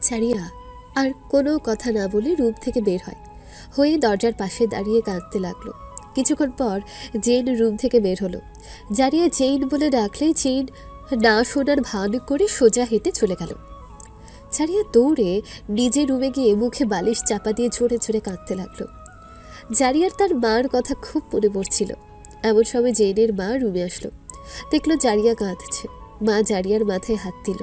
ছাড়িয়া আর কোনো কথা না বলে রুম থেকে বের হয়ে দরজার পাশে দাঁড়িয়ে কাঁদতে লাগলো। কিছুক্ষণ পর জেন রুম থেকে বের হলো। জারিয়া জেইন বলে ডাকলে জেইন না শোনার ভান করে সোজা হেঁটে চলে গেল। ছাড়িয়া দৌড়ে নিজের রুমে গিয়ে মুখে বালিশ চাপা দিয়ে জোরে জোরে কাঁদতে লাগলো। জারিয়ার তার মার কথা খুব মনে পড়ছিল। এমন সময় জেনের মা রুমে আসলো, দেখলো জারিয়া কাঁদছে। মা জারিয়ার মাথায় হাত দিল।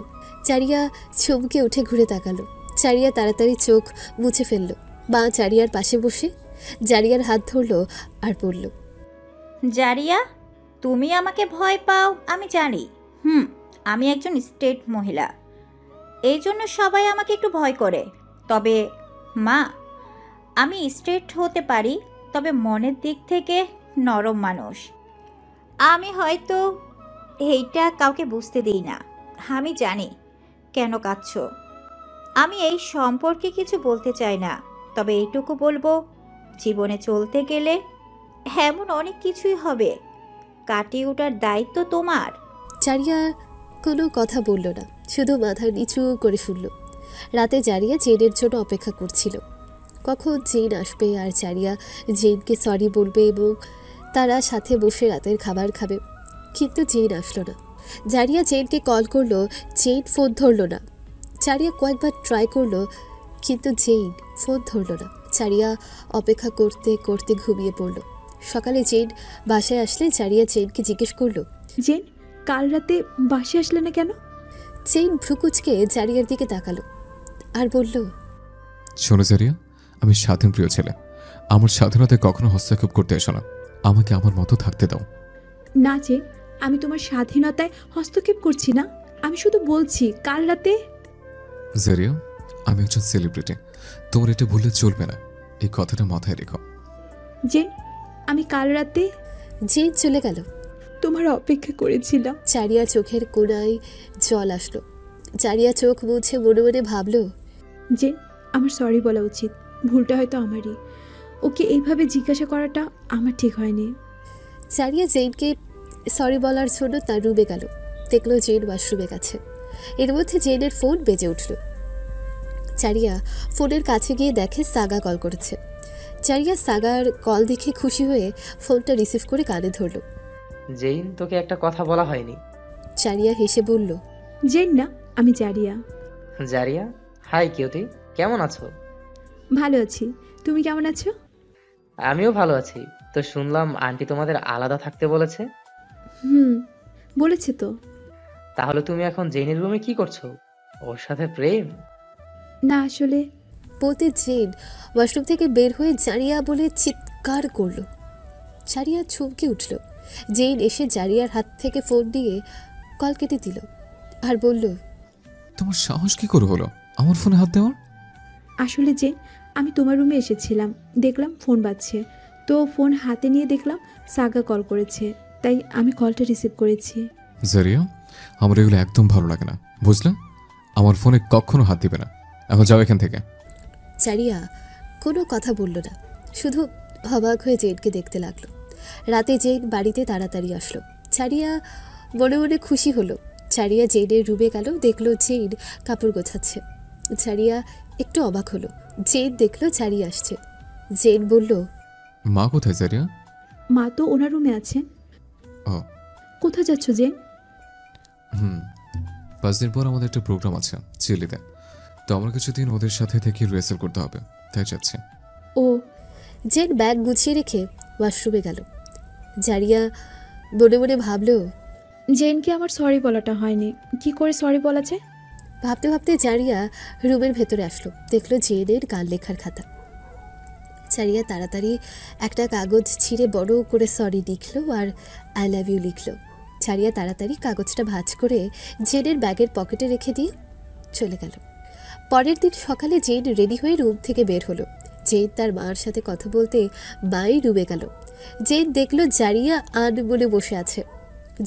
জারিয়া চমকে উঠে ঘুরে তাকালো। জারিয়া তাড়াতাড়ি চোখ মুছে ফেলল। মা জারিয়ার পাশে বসে জারিয়ার হাত ধরলো আর বলল, জারিয়া, তুমি আমাকে ভয় পাও আমি জানি। আমি একজন স্টেট মহিলা, এই জন্য সবাই আমাকে একটু ভয় করে। তবে মা, আমি স্ট্রেট হতে পারি, তবে মনের দিক থেকে নরম মানুষ। আমি হয়তো এইটা কাউকে বুঝতে দিই না। আমি জানি কেন কাঁদছো। আমি এই সম্পর্কে কিছু বলতে চাই না, তবে এইটুকু বলবো, জীবনে চলতে গেলে এমন অনেক কিছুই হবে, কাটিয়ে ওঠার দায়িত্ব তোমার। জারিয়া কোনো কথা বলল না, শুধু মাথা নিচু করে শুনল। রাতে জারিয়া জেনের জন্য অপেক্ষা করছিল, কখন জেন আসবে আর জারিয়া জেনকে সরি বলবে এবং তারা সাথে বসে রাতের খাবার খাবে। কিন্তু জেন আসলো না। জারিয়া জেনকে কল করলো, জেন ফোন ধরল না। জারিয়া কয়েকবার ট্রাই করলো, কিন্তু জেন ফোন ধরল না। জারিয়া অপেক্ষা করতে করতে ঘুমিয়ে পড়ল। সকালে জেন বাসায় আসলে জারিয়া জেনকে জিজ্ঞেস করলো, জেন, কাল রাতে বাসে আসলে না কেন? জেন ভ্রুকুচকে জারিয়ার দিকে তাকালো আর বলল, শোনো জারিয়া, আমি স্বাধীন প্রিয় ছেলে। আমার স্বাধীনতায় কখনো হস্তক্ষেপ করতে এসো না। আমাকে আমার মতো থাকতে দাও। না জেন, আমি তোমার স্বাধীনতায় হস্তক্ষেপ করছি না। আমি শুধু বলছি কাল রাতে। জারিয়া, আমি একজন সেলিব্রিটি, তোমার এটা ভুললে চলবে না। এই কথাটা মাথায় রেখো। জেন, আমি কাল রাতে জেন চলে গেল। তোমার অপেক্ষা করেছিলাম। জারিয়া চোখের কোণায় জল আসলো। জারিয়া চোখ মুছে মনে মনে ভাবলো, জেন, আমার সরি বলা উচিত। ভুলটা হয়তো আমারই। ওকে এইভাবে জিজ্ঞাসা করাটা আমার ঠিক হয়নি। জারিয়া জেনকে সরি বলার জন্য তার রুমে গেল। দেখলো জেন ওয়াশরুমে গেছে। এর মধ্যে জেনের ফোন বেজে উঠল। জারিয়া ফোনের কাছে গিয়ে দেখে সাগা কল করেছে। জারিয়া সাগার কল দেখে খুশি হয়ে ফোনটা রিসিভ করে কানে ধরল। জেইন, তোকে একটা কথা বলা হয়নি। জারিয়া হেসে বলল, জেন না, আমি জারিয়া। জারিয়া, হাই কিউটি, কেমন আছো? ভালো আছি, তুমি কেমন আছো? আমিও ভালো আছি। তো শুনলাম আন্টি তোমাদের আলাদা থাকতে বলেছে। বলেছে তো। তাহলে তুমি এখন জেইনের রুমে কি করছো? ওর সাথে প্রেম? না আসলে। বলতে জেন ওয়াশরুম থেকে বের হয়ে জারিয়া বলে চিৎকার করলো। জারিয়া চমকে উঠল। জেন এসে জারিয়ার হাত থেকে ফোন নিয়ে কল কেটে দিল আর বলল, তোমার সাহস কি করে হলো আমার ফোনে হাত দেওয়ার? আসলে যে আমি তোমার রুমে এসেছিলাম, দেখলাম ফোন বাজছে, তো ফোন হাতে নিয়ে দেখলাম সাগা কল করেছে, তাই আমি কলটা রিসিভ করেছি। জারিয়া, আমার এগুলো একদম ভালো লাগে না, বুঝলে? আমার ফোনে কখনো হাত দিবে না। এখন যাও এখান থেকে। জারিয়া কোনো কথা বলল না, শুধু অবাক হয়ে জেনকে দেখতে লাগলো। রাতে জেন বাড়িতে তাড়াতাড়ি আসলো। জারিয়া মনে মনে খুশি হলো। জারিয়া জেনের রুমে গেল, দেখলো জেন কাপড় গোছাচ্ছে। জারিয়া একটু অবাক হলো। জেন দেখলো জারিয়া আসছে। জেন বলল, মা কোথায় জারিয়া? মা তো ওনার রুমে আছেন। ও, কোথায় যাচ্ছ জেন? 5 দিন পর আমাদের একটা প্রোগ্রাম আছে চিলিতে, তো আমার কিছুদিন ওদের সাথে থেকে রিহার্সাল করতে হবে, তাই যাচ্ছি। ও। জেন ব্যাগ গুছিয়ে রেখে ওয়াশরুমে গেল। জারিয়া মনে মনে ভাবলো, জেনকে আমার সরি বলাটা হয়নি, কি করে সরি বলা যায়? ভাবতে ভাবতে জারিয়া রুমের ভেতরে আসলো, দেখলো জেনের গান লেখার খাতা। জারিয়া তাড়াতাড়ি একটা কাগজ ছিঁড়ে বড় করে সরি লিখলো আর আই লাভ ইউ লিখলো। জারিয়া তাড়াতাড়ি কাগজটা ভাঁজ করে জেনের ব্যাগের পকেটে রেখে দিয়ে চলে গেল। পরের দিন সকালে জেন রেডি হয়ে রুম থেকে বের হলো। জেন তার মার সাথে কথা বলতে মাই রুমে গেল। জেন দেখলো জারিয়া আনমনে বসে আছে।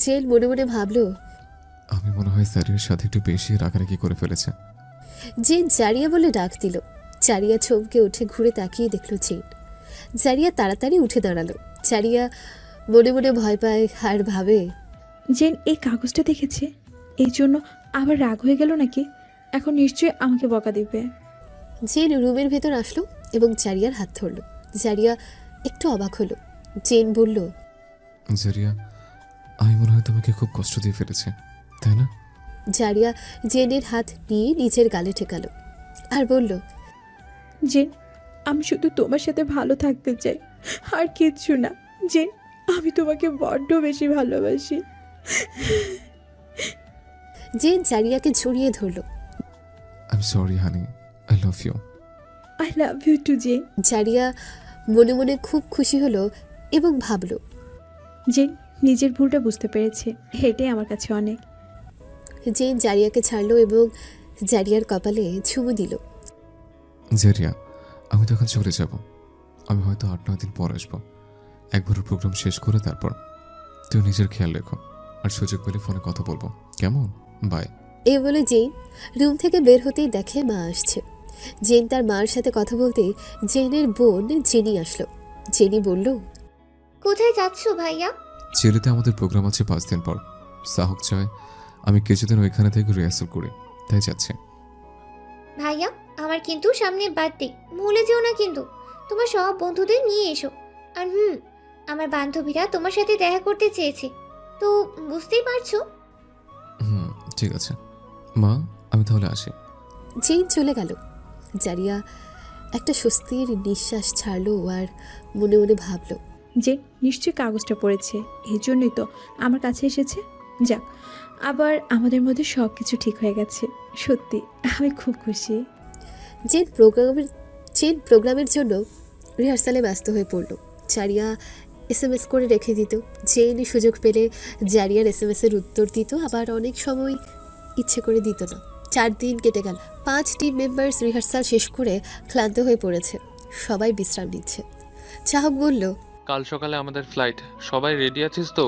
জেন মনে মনে ভাবলো, আমি মনে হয় স্যারের সাথে একটু বেশি রাগারাগি করে ফেলেছে। জেন জারিয়া বলে ডাক দিল। জারিয়া চমকে উঠে ঘুরে তাকিয়ে দেখলো জেন। জারিয়া তাড়াতাড়ি উঠে দাঁড়ালো। জারিয়া মনে মনে ভয় পায় আর ভাবে, জেন এই কাগজটা দেখেছে, এই জন্য আবার রাগ হয়ে গেল নাকি? এখন নিশ্চয়ই আমাকে বকা দিবে। জেন রুমের ভেতর আসলো এবং জারিয়ার হাত ধরল। জারিয়া একটু অবাক হলো। জেন বলল, জারিয়া, আমি মনে হয় তোমাকে খুব কষ্ট দিয়ে ফেলেছি, তাই না? জারিয়া জেনের হাত নিয়ে নিজের গালে ঠেকালো আর বলল, জেন, আমি শুধু তোমার সাথে ভালো থাকতে চাই, আর কিচ্ছু না। জেন, আমি তোমাকে বড্ড বেশি ভালোবাসি। জেন জারিয়াকে জড়িয়ে ধরল। I am sorry honey, I love you. I love you too Jane. Zaria মনে মনে খুব খুশি হলো এবং ভাবল, জেন নিজের ভুলটা বুঝতে পেরেছে, এটাই আমার কাছে অনেক। জেন জারিয়াকে ছাড়লো এবং জারিয়ার কপালে চুমু দিল। জারিয়া, আমি তখন চলে যাব। আমি হয়তো 8-9 দিন পর আসবো। একবারের প্রোগ্রাম শেষ করে তারপর। তুই নিজের খেয়াল রেখো, আর সুযোগ পেলে ফোনে কথা বলবো, কেমন? বাই। এই বলে জেন রুম থেকে বের হতেই দেখে মা আসছে। জেন তার মার সাথে কথা বলতে জেনের বোন জেনি আসলো। জেনি বলল, কোথায় যাচ্ছো ভাইয়া? চিলিতে আমাদের প্রোগ্রাম আছে 5 দিন পর। সাহক চায় আমি কিছুদিন ওইখানে থেকে রিহার্সাল করি, তাই যাচ্ছি। ভাইয়া, আমার কিন্তু সামনে বার্থডে, ভুলে যেও না কিন্তু। তোমার সব বন্ধুদের নিয়ে এসো। আর আমার বান্ধবীরা তোমার সাথে দেখা করতে চেয়েছে, তো বুঝতেই পারছো। ঠিক আছে মা, আমি তাহলে আসি। জেন চলে গেল। জারিয়া একটা স্বস্তির নিঃশ্বাস ছাড়লো আর মনে মনে ভাবল, জেন নিশ্চয়ই কাগজটা পড়েছে, এই জন্যই তো আমার কাছে এসেছে। যাক, আবার আমাদের মধ্যে সব কিছু ঠিক হয়ে গেছে। সত্যি আমি খুব খুশি। জেন প্রোগ্রামের জন্য রিহার্সালে ব্যস্ত হয়ে পড়ল। জারিয়া SMS করে রেখে দিত। জেন সুযোগ পেলে জারিয়ার SMS-এর উত্তর দিত, আবার অনেক সময় ইচ্ছে করে দিত না। 4 দিন কেটে গেল। 5 টিম মেম্বার্স রিহার্সাল শেষ করে ক্লান্ত হয়ে পড়েছে। সবাই বিশ্রাম নিচ্ছে। চাহক বলল, কাল সকালে আমাদের ফ্লাইট, সবাই রেডি আছিস তো?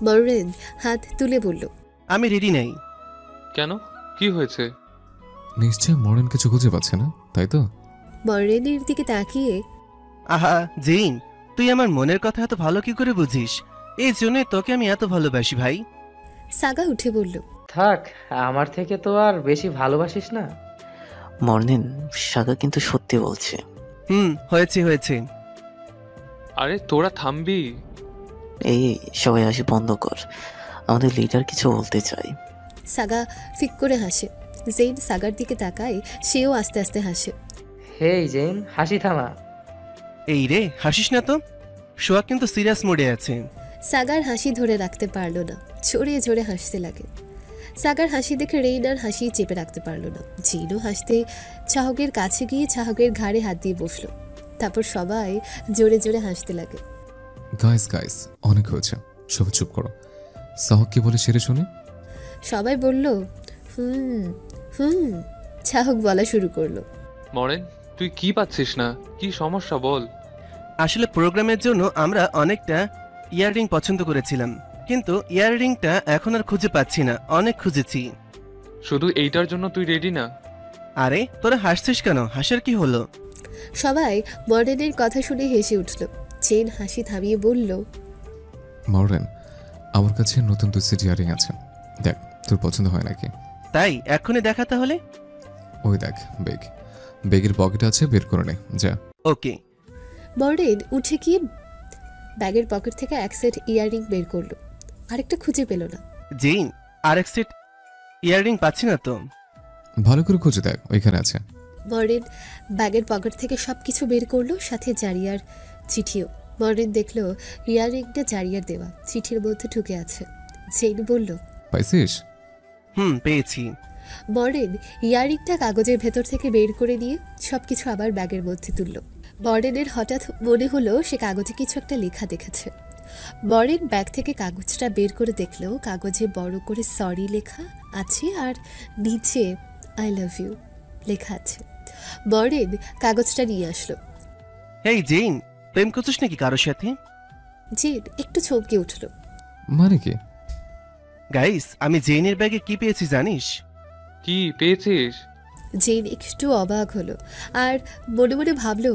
মরেন হাত তুলে বলল, আমি রেডি নাই। কেন, কি হয়েছে? নিশ্চয় মরেন কিছু খুঁজে পাচ্ছে না, তাই তো? মরেনের দিকে তাকিয়ে, আহা জেইন, তুই আমার মনের কথা এত ভালো কি করে বুঝিস? এই জন্যই তোকে আমি এত ভালোবাসি ভাই। সাগা উঠে বলল, থাক, আমার থেকে তো আর বেশি ভালোবাসিস না। মর্নিং, সাগা কিন্তু সত্যি বলছে। হয়েছে হয়েছে। আরে তোরা থামবি? এই সবাই হাসি বন্ধ কর, আমাদের লিডার কিছু বলতে চাই। সাগা ফিক করে হাসে। জেন সাগার দিকে তাকায়, সেও আস্তে আস্তে হাসে। হেই জেন, হাসি থামা। এই রে, হাসিস না তো। সোয়া কিন্তু সিরিয়াস মোডে আছে। সাগার হাসি ধরে রাখতে পারলো না, ছড়িয়ে ঝরে হাসতে লাগে। সাগার হাসি দেখে রেইনার হাসি চেপে রাখতে পারলো না। জিনও হাসতে চাহকের কাছে গিয়ে চাহকের ঘাড়ে হাত দিয়ে বসলো। তারপর সবাই জোরে জোরে হাসতে লাগে। গাইস অনেক হয়েছে, সবাই চুপ করো। সাহক কি বলে সেরে শুনে। সবাই বলল, চাহক বলা শুরু করলো, মরেন, তুই কি পাচ্ছিস না? কি সমস্যা বল। আসলে প্রোগ্রামের জন্য আমরা অনেকটা ইয়াররিং পছন্দ করেছিলাম, কিন্তু ইয়াররিংটা এখন আর খুঁজে পাচ্ছি না। অনেক খুঁজেছি। শুধু এইটার জন্য তুই রেডি না? আরে তোরা হাসছিস কেন? হাসার কি হলো? সবাই মর্ডেনের কথা শুনে হেসে উঠল। চেন হাসি থামিয়ে বলল, মরেন, আমার কাছে নতুন 2 সেট ইয়ারিং আছে, দেখ তোর পছন্দ হয় নাকি। তাই এখনই দেখা তাহলে। ওই দেখ বেগের পকেটে আছে, বের করে নে যা। ওকে। মর্ডেন উঠে গিয়ে ব্যাগের পকেট থেকে 1 সেট ইয়াররিং বের করলো। আরেকটা খুঁজে পেল না। জেইন, আরেক সেট ইয়াররিং পাচ্ছি না তো। ভালো করে খুঁজে দেখ, ওইখানে আছে। মর্ডেন ব্যাগের পকেট থেকে সবকিছু বের করলো, সাথে জারিয়ার চিঠিও। মর্ডেন দেখলো ইয়াররিংটা জারিয়ার দেওয়া, চিঠির মধ্যে ঢুকে আছে। জেন বলল, পাইছিস? পেয়েছি। মর্ডেন ইয়াররিংটা কাগজের ভেতর থেকে বের করে নিয়ে সবকিছু আবার ব্যাগের মধ্যে তুলল। মর্ডেনের হঠাৎ মনে হলো সে কাগজে কিছু একটা লেখা দেখেছে। মর্ডেন ব্যাগ থেকে কাগজটা বের করে দেখলো কাগজে বড় করে সরি লেখা আছে আর নিচে আই লাভ ইউ লেখা আছে। মর্ডেন কাগজটা নিয়ে আসলো। হেই জেইন, প্রেম করছিস নাকি কারোর সাথে? জেন একটু চমকে উঠল। মানে কি? গাইস, আমি জেইনের ব্যাগে কি পেয়েছি জানিস? কি পেয়েছিস? জেন একটু অবাক হলো আর মনে মনে ভাবলো,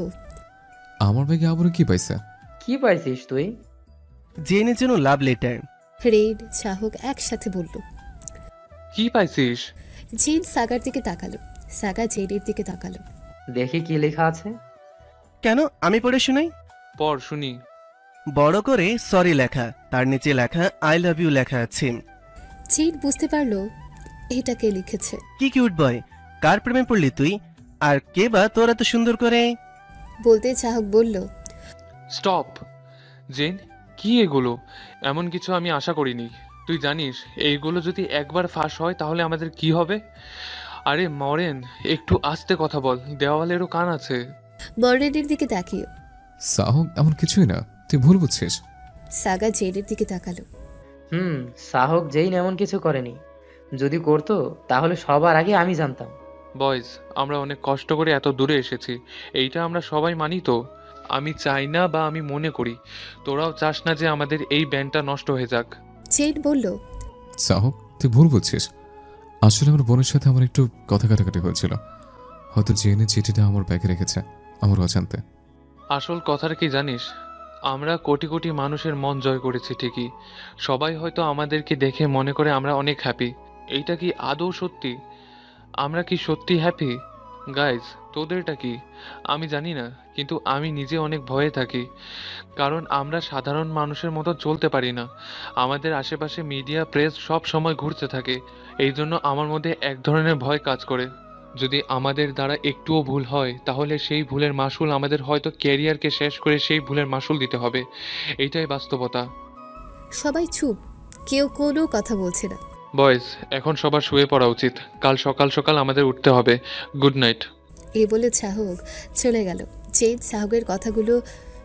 আমার ব্যাগে আবারও কি পাইছে? কি পাইছিস তুই? জেইনের জন্য লাভ লেটার। রেইন চাহক একসাথে বলল। কি পাইছিস? জেন সাগার দিকে তাকালো, সাগা জেনের দিকে তাকালো। দেখি কি লেখা আছে। কেন, আমি পড়ে শুনাই। পড় শুনি। বড় করে সরি লেখা, তার নিচে লেখা আই লাভ ইউ লেখা আছে। জেন বুঝতে পারলো এটা কে লিখেছে। কি কিউট বয়, কার প্রেমে পড়লি তুই? আর কে বা তোর এত সুন্দর করে? বলতে চাহক বলল, স্টপ। জেন, কি এগুলো? এমন কিছু আমি আশা করিনি। তুই জানিস এইগুলো যদি একবার ফাঁস হয় তাহলে আমাদের কি হবে? আরে মরেন, একটু আস্তে কথা বল, দেওয়ালেরও কান আছে। মর্নেনের দিকে তাকিয়ে সাহক এমন কিছুই না, তুই ভুল বুঝছিস। সাগা জেনের দিকে তাকালো। সাহক জেইন এমন কিছু করেনি। যদি করতো তাহলে সবার আগে আমি জানতাম। বয়েজ, আমরা অনেক কষ্ট করে এত দূরে এসেছি, এইটা আমরা সবাই মানি তো। আমি চাই না বা আমি মনে করি তোরাও চাস না যে আমাদের এই ব্যান্ডটা নষ্ট হয়ে যাক। জেন বলল, সাহক তুই ভুল বুঝছিস। আসলে আমার বোনের সাথে আমার একটু কথা কাটাকাটি হয়েছিল, হয়তো জেনে চিঠিটা আমার ব্যাগে রেখেছে আমার অজান্তে। আসল কথাটা কি জানিস, আমরা কোটি কোটি মানুষের মন জয় করেছি ঠিকই, সবাই হয়তো আমাদেরকে দেখে মনে করে আমরা অনেক হ্যাপি। এইটা কি আদৌ সত্যি? আমরা কি সত্যি হ্যাপি? গাইজ, তোদেরটা কি আমি জানি না, কিন্তু আমি নিজে অনেক ভয়ে থাকি, কারণ আমরা সাধারণ মানুষের মতো চলতে পারি না। আমাদের আশেপাশে মিডিয়া, প্রেস সব সময় ঘুরতে থাকে। এই জন্য আমার মধ্যে এক ধরনের ভয় কাজ করে। যদি আমাদের দ্বারা একটুও ভুল হয় তাহলে সেই ভুলের মাসুল আমাদের হয়তো ক্যারিয়ারকে শেষ করে সেই ভুলের মাসুল দিতে হবে। এইটাই বাস্তবতা। সবাই চুপ, কেউ কোনো কথা বলছে না। বয়েজ, এখন সবার শুয়ে পড়া উচিত, কাল সকাল সকাল আমাদের উঠতে হবে। Good night. এ বলে চাহক চলে গেল। জেন চাহকের কথাগুলো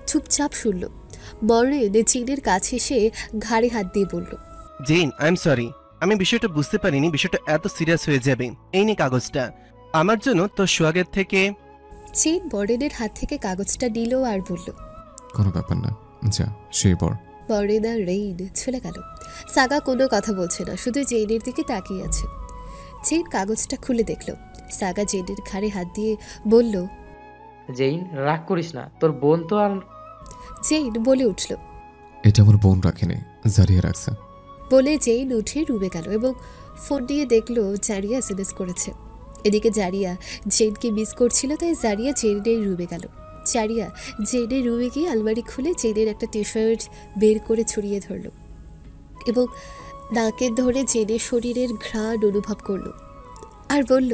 চুপচাপ শুনল। মর্নেন চীনের কাছে এসে ঘাড়ে হাত দিয়ে বলল, জেইন, আই এম সরি, আমি বিষয়টা বুঝতে পারিনি বিষয়টা এত সিরিয়াস হয়ে যাবে। এই নে কাগজটা, আমার জন্য তোর সোহাগের থেকে। চেন মর্নেনের হাত থেকে কাগজটা নিল আর বলল, কোনো ব্যাপার না, যা সেই পর। মর্নেন আর রেইন চলে গেল। সাগা কোনো কথা বলছে না, শুধু জেনের দিকে তাকিয়ে আছে। জেন কাগজটা খুলে দেখল। সাগা জেনের ঘাড়ে হাত দিয়ে বলল, জেইন রাগ করিস না, তোর বোন তো আর। জেন বলে উঠল। এটা আমার বোন রাখেনি, জারিয়ে রাখছে। বলে জেন উঠে রুমে গেল এবং ফোন দিয়ে দেখলো জারিয়া এসএমএস করেছে। এদিকে জারিয়া জেনকে মিস করছিল, তাই জারিয়া জেনের রুমে গেল। জারিয়া জেনের রুমে গিয়ে আলমারি খুলে জেনের একটা টি শার্ট বের করে ছড়িয়ে ধরল এবং নাকে ধরে জেনের শরীরের ঘ্রাণ অনুভব করলো আর বলল,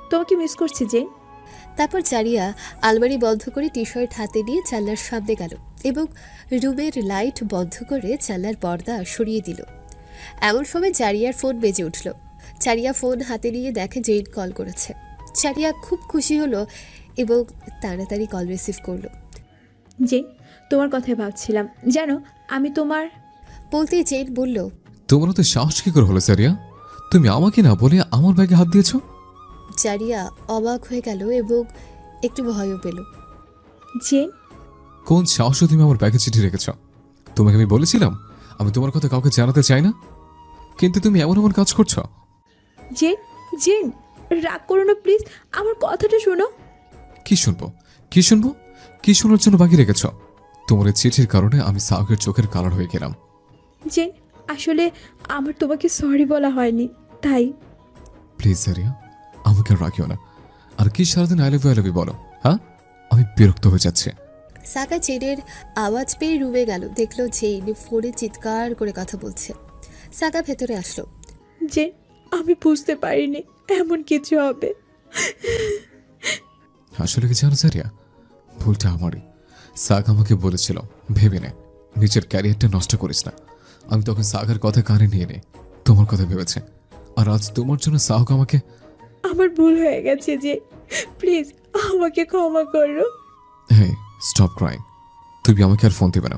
তোমাকে মিস করছি জেন। তারপর জারিয়া আলমারি বন্ধ করে টি শার্ট হাতে নিয়ে জানলার সামনে গেল এবং রুমের লাইট বন্ধ করে জানলার পর্দা সরিয়ে দিল। এমন সময় জারিয়ার ফোন বেজে উঠল। জারিয়া ফোন হাতে নিয়ে দেখে জেন কল করেছে। জারিয়া খুব খুশি হলো এবং তাড়াতাড়ি কল রিসিভ করলো। জেন, তোমার কথাই ভাবছিলাম, জানো আমি তোমার। বলতেই জেন বলল, তোমারও তো সাহস কি করে হলো সারিয়া? তুমি আমাকে না বলে আমার ব্যাগে হাত দিয়েছো। জারিয়া অবাক হয়ে গেল এবং একটু ভয়ও পেল। জেন, কোন সাহসে তুমি আমার ব্যাগে চিঠি রেখেছ? তোমাকে আমি বলেছিলাম আমি তোমার কথা কাউকে জানাতে চাই না, কিন্তু তুমি এমন এমন কাজ করছো। জেন, জেন রাগ করো না প্লিজ, আমার কথাটা শোনো। কি শুনবো কি শুনবো কি শোনার জন্য বাকি রেখেছ? তোমার এই চিঠির কারণে আমি সাহকের চোখের কালার হয়ে গেলাম। জেন, আসলে আমার তোমাকে সরি বলা হয়নি, তাই। প্লিজ সারিয়া, আমাকে আর রাখিও না। আর কি সারাদিন আই লাভ ইউ বলো? হ্যাঁ, আমি বিরক্ত হয়ে যাচ্ছে। সাগা জেনের আওয়াজ পেয়ে রুমে গেল, দেখলো জেন ফোনে চিৎকার করে কথা বলছে। সাগা ভেতরে আসলো। জেন, আমি বুঝতে পারিনি এমন কিছু হবে। আসলে কি জানো সারিয়া, ভুলটা আমারই। সাগ আমাকে বলেছিল ভেবে নে, নিজের ক্যারিয়ারটা নষ্ট করিস না। আমি তখন সাগার কথা কানে নিয়ে নে, তোমার কথা ভেবেছে। আর আজ তোমার জন্য সাহক আমাকে। আমার ভুল হয়ে গেছে যে, প্লিজ আমাকে ক্ষমা করো। হে স্টপ ক্রাইং, তুমি আমাকে আর ফোন দিবে না,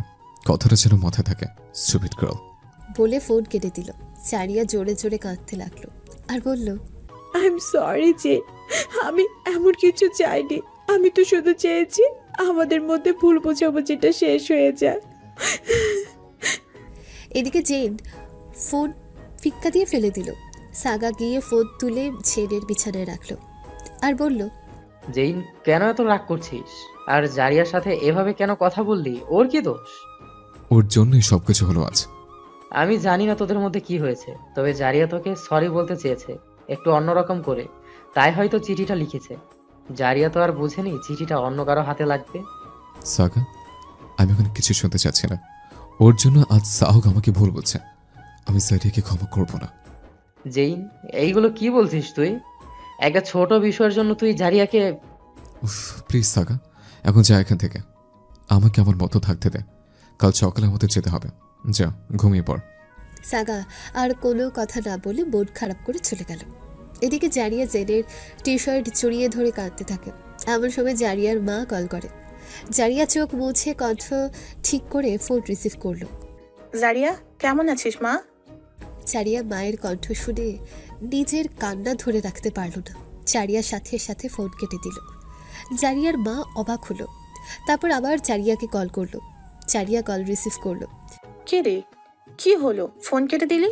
কথাটা যেন মাথায় থাকে। Stupid girl. বলে ফোন কেটে দিল। জারিয়া জোরে জোরে কাঁদতে লাগলো আর বলল, আই এম সরি যে, আমি এমন কিছু চাইনি। আমি তো শুধু চেয়েছি আমাদের মধ্যে ভুল বোঝাবুঝিটা শেষ হয়ে যায়। এদিকে জেন ফোন ফিক্কা দিয়ে ফেলে দিল। সাগা গিয়ে ফোন তুলে জেনের বিছানায় রাখলো আর বলল, জেইন কেন এত রাগ করছিস? আর জারিয়ার সাথে এভাবে কেন কথা বললি? ওর কি দোষ? ওর জন্যই সবকিছু হলো আজ। আমি জানি না তোদের মধ্যে কি হয়েছে, তবে জারিয়া তোকে সরি বলতে চেয়েছে, একটু অন্যরকম করে, তাই হয়তো চিঠিটা লিখেছে। জারিয়া তো আর বোঝেনি চিঠিটা অন্য কারো হাতে লাগবে। সাগা, আমি এখন কিছু শুনতে চাচ্ছি না। ওর জন্য আজ সাহক আমাকে ভুল বলছে। আমি জারিয়াকে ক্ষমা করব না। জেইন, এইগুলো কি বলছিস তুই? একটা ছোট বিষয়ের জন্য তুই জারিয়াকে... উফ, প্লিজ সাগা, এখন যা এখান থেকে। আমাকে আমার মতো থাকতে দে। কাল সকালে আমাদের যেতে হবে। যা, ঘুমিয়ে পড়। সাগা আর কোনো কথা না বলে মন খারাপ করে চলে গেল। এদিকে জারিয়া জেনের টি শার্ট জড়িয়ে ধরে কাঁদতে থাকে। এমন সময় জারিয়ার মা কল করে। জারিয়া চোখ মুছে কণ্ঠ ঠিক করে ফোন রিসিভ করলো। জারিয়া, কেমন আছিস মা? জারিয়া মায়ের কণ্ঠ শুনে নিজের কান্না ধরে রাখতে পারল না। জারিয়ার সাথে সাথে ফোন কেটে দিল। জারিয়ার মা অবাক হলো। তারপর আবার জারিয়াকে কল করলো। জারিয়া কল রিসিভ করলো। কে রে, কি হলো, ফোন কেটে দিলি?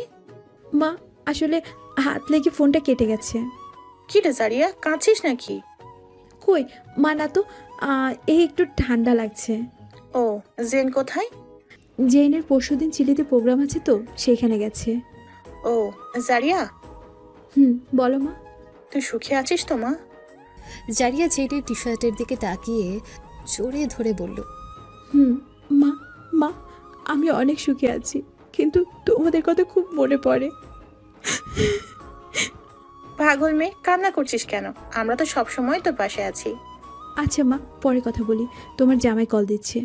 মা, আসলে হাত লেগে ফোনটা কেটে গেছে। কি রে জারিয়া, কাঁদছিস নাকি? কই মা, না তো। এই একটু ঠান্ডা লাগছে। ও, জেন কোথায়? জেনের পরশুদিন চিলিতে প্রোগ্রাম আছে তো, সেইখানে গেছে। ও জারিয়া, বলো মা। তুই সুখে আছিস তো মা? জারিয়া জেনের টি শার্টের দিকে তাকিয়ে জোরে ধরে বলল, মা, মা, আমি অনেক সুখে আছি, কিন্তু তোমাদের কথা খুব মনে পড়ে। পাগল মেয়ে, কান্না করছিস কেন? আমরা তো সব সময় তোর পাশে আছি। আচ্ছা মা, পরে কথা বলি, তোমার জামাই কল দিচ্ছে।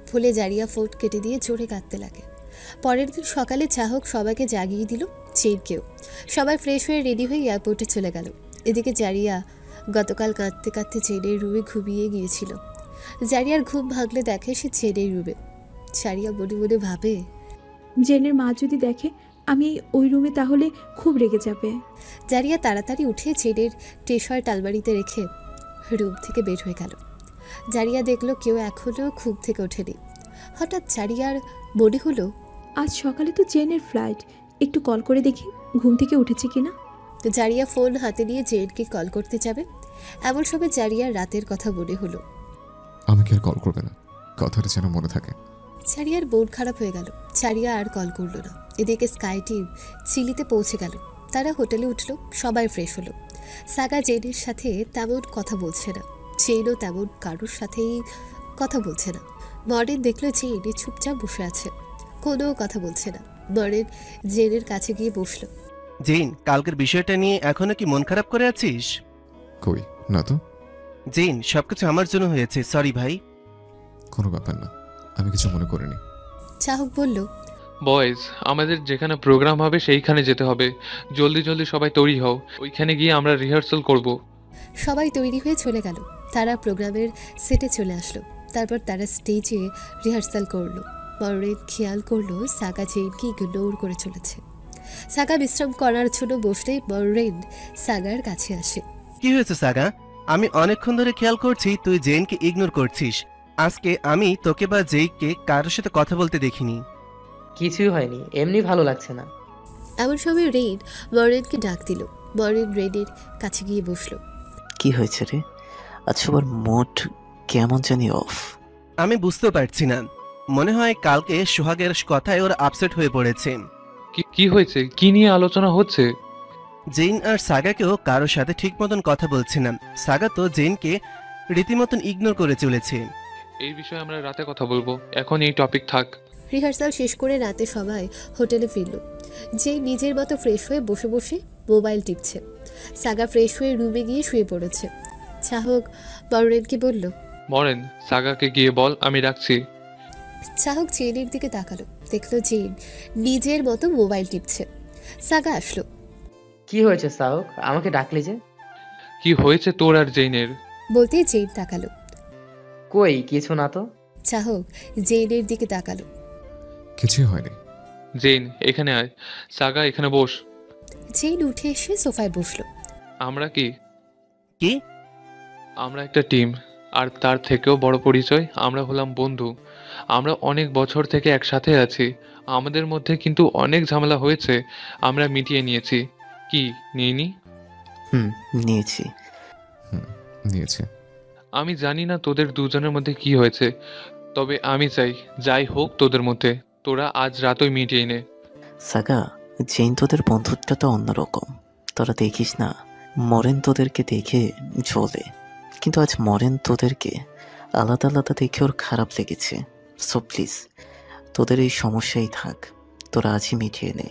ফুলে জারিয়া ফোন কেটে দিয়ে জোরে কাঁদতে লাগে। পরের দিন সকালে চাহক সবাইকে জাগিয়ে দিল, চেনকেও। সবাই ফ্রেশ হয়ে রেডি হয়ে এয়ারপোর্টে চলে গেল। এদিকে জারিয়া গতকাল কাঁদতে কাঁদতে চেনের রুমে ঘুমিয়ে গিয়েছিল। জারিয়ার ঘুম ভাঙলে দেখে সে চেনের রুমে। জারিয়া মনে মনে ভাবে, জেনের মা যদি দেখে আমি ওই রুমে, তাহলে খুব রেগে যাবে। জারিয়া তাড়াতাড়ি উঠে চেনের টি শার্ট আলমারিতে রেখে রুম থেকে বের হয়ে গেল। জারিয়া দেখলো কেউ এখনও ঘুম থেকে ওঠেনি। হঠাৎ জারিয়ার মনে হলো, আজ সকালে তো জেনের ফ্লাইট, একটু কল করে দেখি ঘুম থেকে উঠেছে কিনা। জারিয়া ফোন হাতে নিয়ে জেনকে কল করতে যাবে। এমন সময় জারিয়ার রাতের কথা মনে হলো। আমাকে আর কল করবে না, কথাটা যেন মনে থাকে। জারিয়ার মন খারাপ হয়ে গেল। জারিয়া আর কল করলো না। এদিকে স্কাই টিম চিলিতে পৌঁছে গেল। তারা হোটেলে উঠলো, সবাই ফ্রেশ হলো। সাগা জেনের সাথে তেমন কথা বলছে না, জেনও তেমন কারোর সাথেই কথা বলছে না। মর্নিং দেখলো জেন চুপচাপ বসে আছে, কোনো কথা বলছে না। মর্নিং জেনের কাছে গিয়ে বসলো। জেন, কালকের বিষয়টা নিয়ে এখনো কি মন খারাপ করে আছিস? কই না তো। জেন, সবকিছু আমার জন্য হয়েছে, সরি ভাই। কোনো ব্যাপার না, আমি কিছু মনে করিনি। চাহক বলল, বয়েজ, আমাদের যেখানে প্রোগ্রাম হবে সেইখানে যেতে হবে। জলদি জলদি সবাই তৈরি হও, ওইখানে গিয়ে আমরা রিহার্সাল করব। সবাই তৈরি হয়ে চলে গেল। তারা প্রোগ্রামের সেটে চলে আসলো। তারপর তারা স্টেজে রিহার্সাল করলো। মর্নিং খেয়াল করলো সাগা জেনকে ইগনোর করে চলেছে। সাগা বিশ্রাম করার জন্য বসলেই মর্নিং সাগার কাছে আসে। কি হয়েছে সাগা? আমি অনেকক্ষণ ধরে খেয়াল করছি তুই জেনকে ইগনোর করছিস। আজকে আমি তোকে বা জেইককে কারোর সাথে কথা বলতে দেখিনি। কিছুই হয়নি, এমনি ভালো লাগছে না। এমন সময় রেইন মর্নিংকে ডাক দিল। মর্নিং রেইনের কাছে গিয়ে বসলো। কি হয়েছে রে? আজ সবার মুড কেমন জানি অফ। আমি বুঝতে পারছি না, মনে হয় কালকে সোহাগের কথায় ওরা আপসেট হয়ে পড়েছে। কি হয়েছে? কি নিয়ে আলোচনা হচ্ছে? জেইন আর সাগাকেও কারোর সাথে ঠিক মতন কথা বলছে না। সাগা তো জেইনকে রীতিমতন ইগনোর করে চলেছে। এই বিষয়ে আমরা রাতে কথা বলবো, এখন এই টপিক থাক। রিহার্সাল শেষ করে রাতে সবাই হোটেলে ফিরল। যে নিজের মতো ফ্রেশ হয়ে বসে বসে মোবাইল টিপছে। সাগা ফ্রেশ হয়ে রুমে গিয়ে শুয়ে পড়েছে। চাহক মর্নিংকে বলল, মরেন, সাগাকে গিয়ে বল আমি রাখছি। চাহক জেনের দিকে তাকালো, দেখলো জেন নিজের মতো মোবাইল টিপছে। সাগা আসলো। কি হয়েছে সাহক, আমাকে ডাকলি যে? কি হয়েছে তোর আর জেইনের? বলতেই জেন তাকালো। কই কিছু না তো। চাহক জেনের দিকে তাকালো। কিছুই হয়নি। জেইন এখানে আয়, সাগা এখানে বস। জেন উঠে এসে সোফায় বসলো। আমরা কি কি? আমরা একটা টিম, আর তার থেকেও বড় পরিচয়, আমরা হলাম বন্ধু। আমরা অনেক বছর থেকে একসাথে আছি। আমাদের মধ্যে কিন্তু অনেক ঝামেলা হয়েছে, আমরা মিটিয়ে নিয়েছি। কি নিইনি? নিয়েছি। নিয়েছি। আমি জানি না তোদের দুজনের মধ্যে কি হয়েছে, তবে আমি চাই যাই হোক তোদের মধ্যে তোরা আজ রাতই মিটিয়ে নে। সাগা, জেন তোদের বন্ধুত্বটা তো অন্যরকম। তোরা দেখিস না, মরেন তোদেরকে দেখে জ্বলে, কিন্তু আজ মরেন তোদেরকে আলাদা আলাদা দেখে ওর খারাপ লেগেছে। সো প্লিজ, তোদের এই সমস্যাই থাক, তোরা আজই মিটিয়ে নে।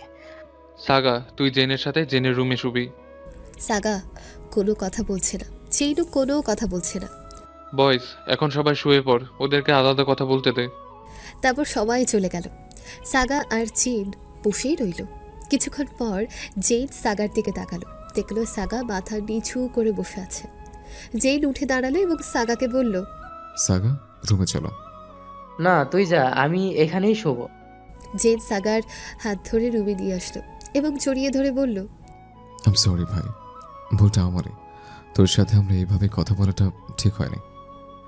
সাগা, তুই জেনের সাথে জেনের রুমে শুবি। সাগা কোনো কথা বলছে না, চেইনও কোনো কথা বলছে না। বয়েজ, এখন সবাই শুয়ে পড়, ওদেরকে আলাদা কথা বলতে দে। তারপর সবাই চলে গেল। সাগা আর চেইন বসেই রইল। কিছুক্ষণ পর জেইন সাগার দিকে তাকালো, দেখলো সাগা মাথা নিচু করে বসে আছে। জেইন উঠে দাঁড়ালো এবং সাগাকে বলল, সাগা, রুমে চলো। না, তুই যা, আমি এখানেই শোবো। জেইন সাগার হাত ধরে রুমে নিয়ে আসলো এবং জড়িয়ে ধরে বলল, আম সরি ভাই, ভুলটা আমারই। তোর সাথে আমরা এইভাবে কথা বলাটা ঠিক হয়নি।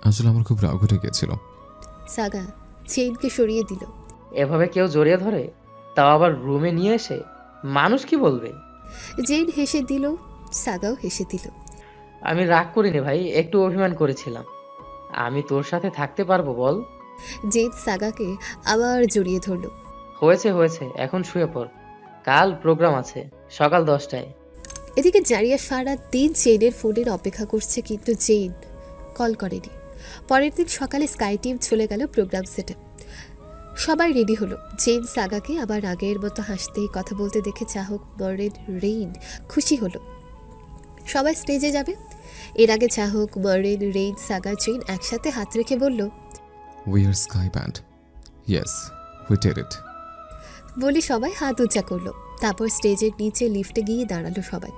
আসলে আমার খুব রাগ উঠে গিয়েছিল। সাগা চেইনকে সরিয়ে দিল। এভাবে কেউ জড়িয়ে ধরে, তাও আবার রুমে নিয়ে এসে, মানুষ কি বলবে? জেইন হেসে দিল, সাগাও হেসে দিল। আমি রাগ করিনি ভাই, একটু অভিমান করেছিলাম। আমি তোর সাথে থাকতে পারবো বল? জেইন সাগাকে আবার জড়িয়ে ধরল। হয়েছে হয়েছে, এখন শুয়ে পড়, কাল প্রোগ্রাম আছে সকাল 10টায়। এদিকে জারিয়া সারা দিন চেইনের ফোনের অপেক্ষা করছে, কিন্তু চেইন কল করেনি। পরের দিন সকালে স্কাই টিম চলে গেল প্রোগ্রাম সেটে। সবাই রেডি হলো। চেইন সাগাকে আবার আগের মতো হাসতে কথা বলতে দেখে চাহক মরেন রেইন খুশি হলো। সবাই স্টেজে যাবে। এর আগে চাহক মরেন রেইন সাগা চেইন একসাথে হাত রেখে বলল, we are sky band, yes we did it. বলে সবাই হাত উঁচা করলো। তারপর স্টেজের নিচে লিফটে গিয়ে দাঁড়ালো সবাই।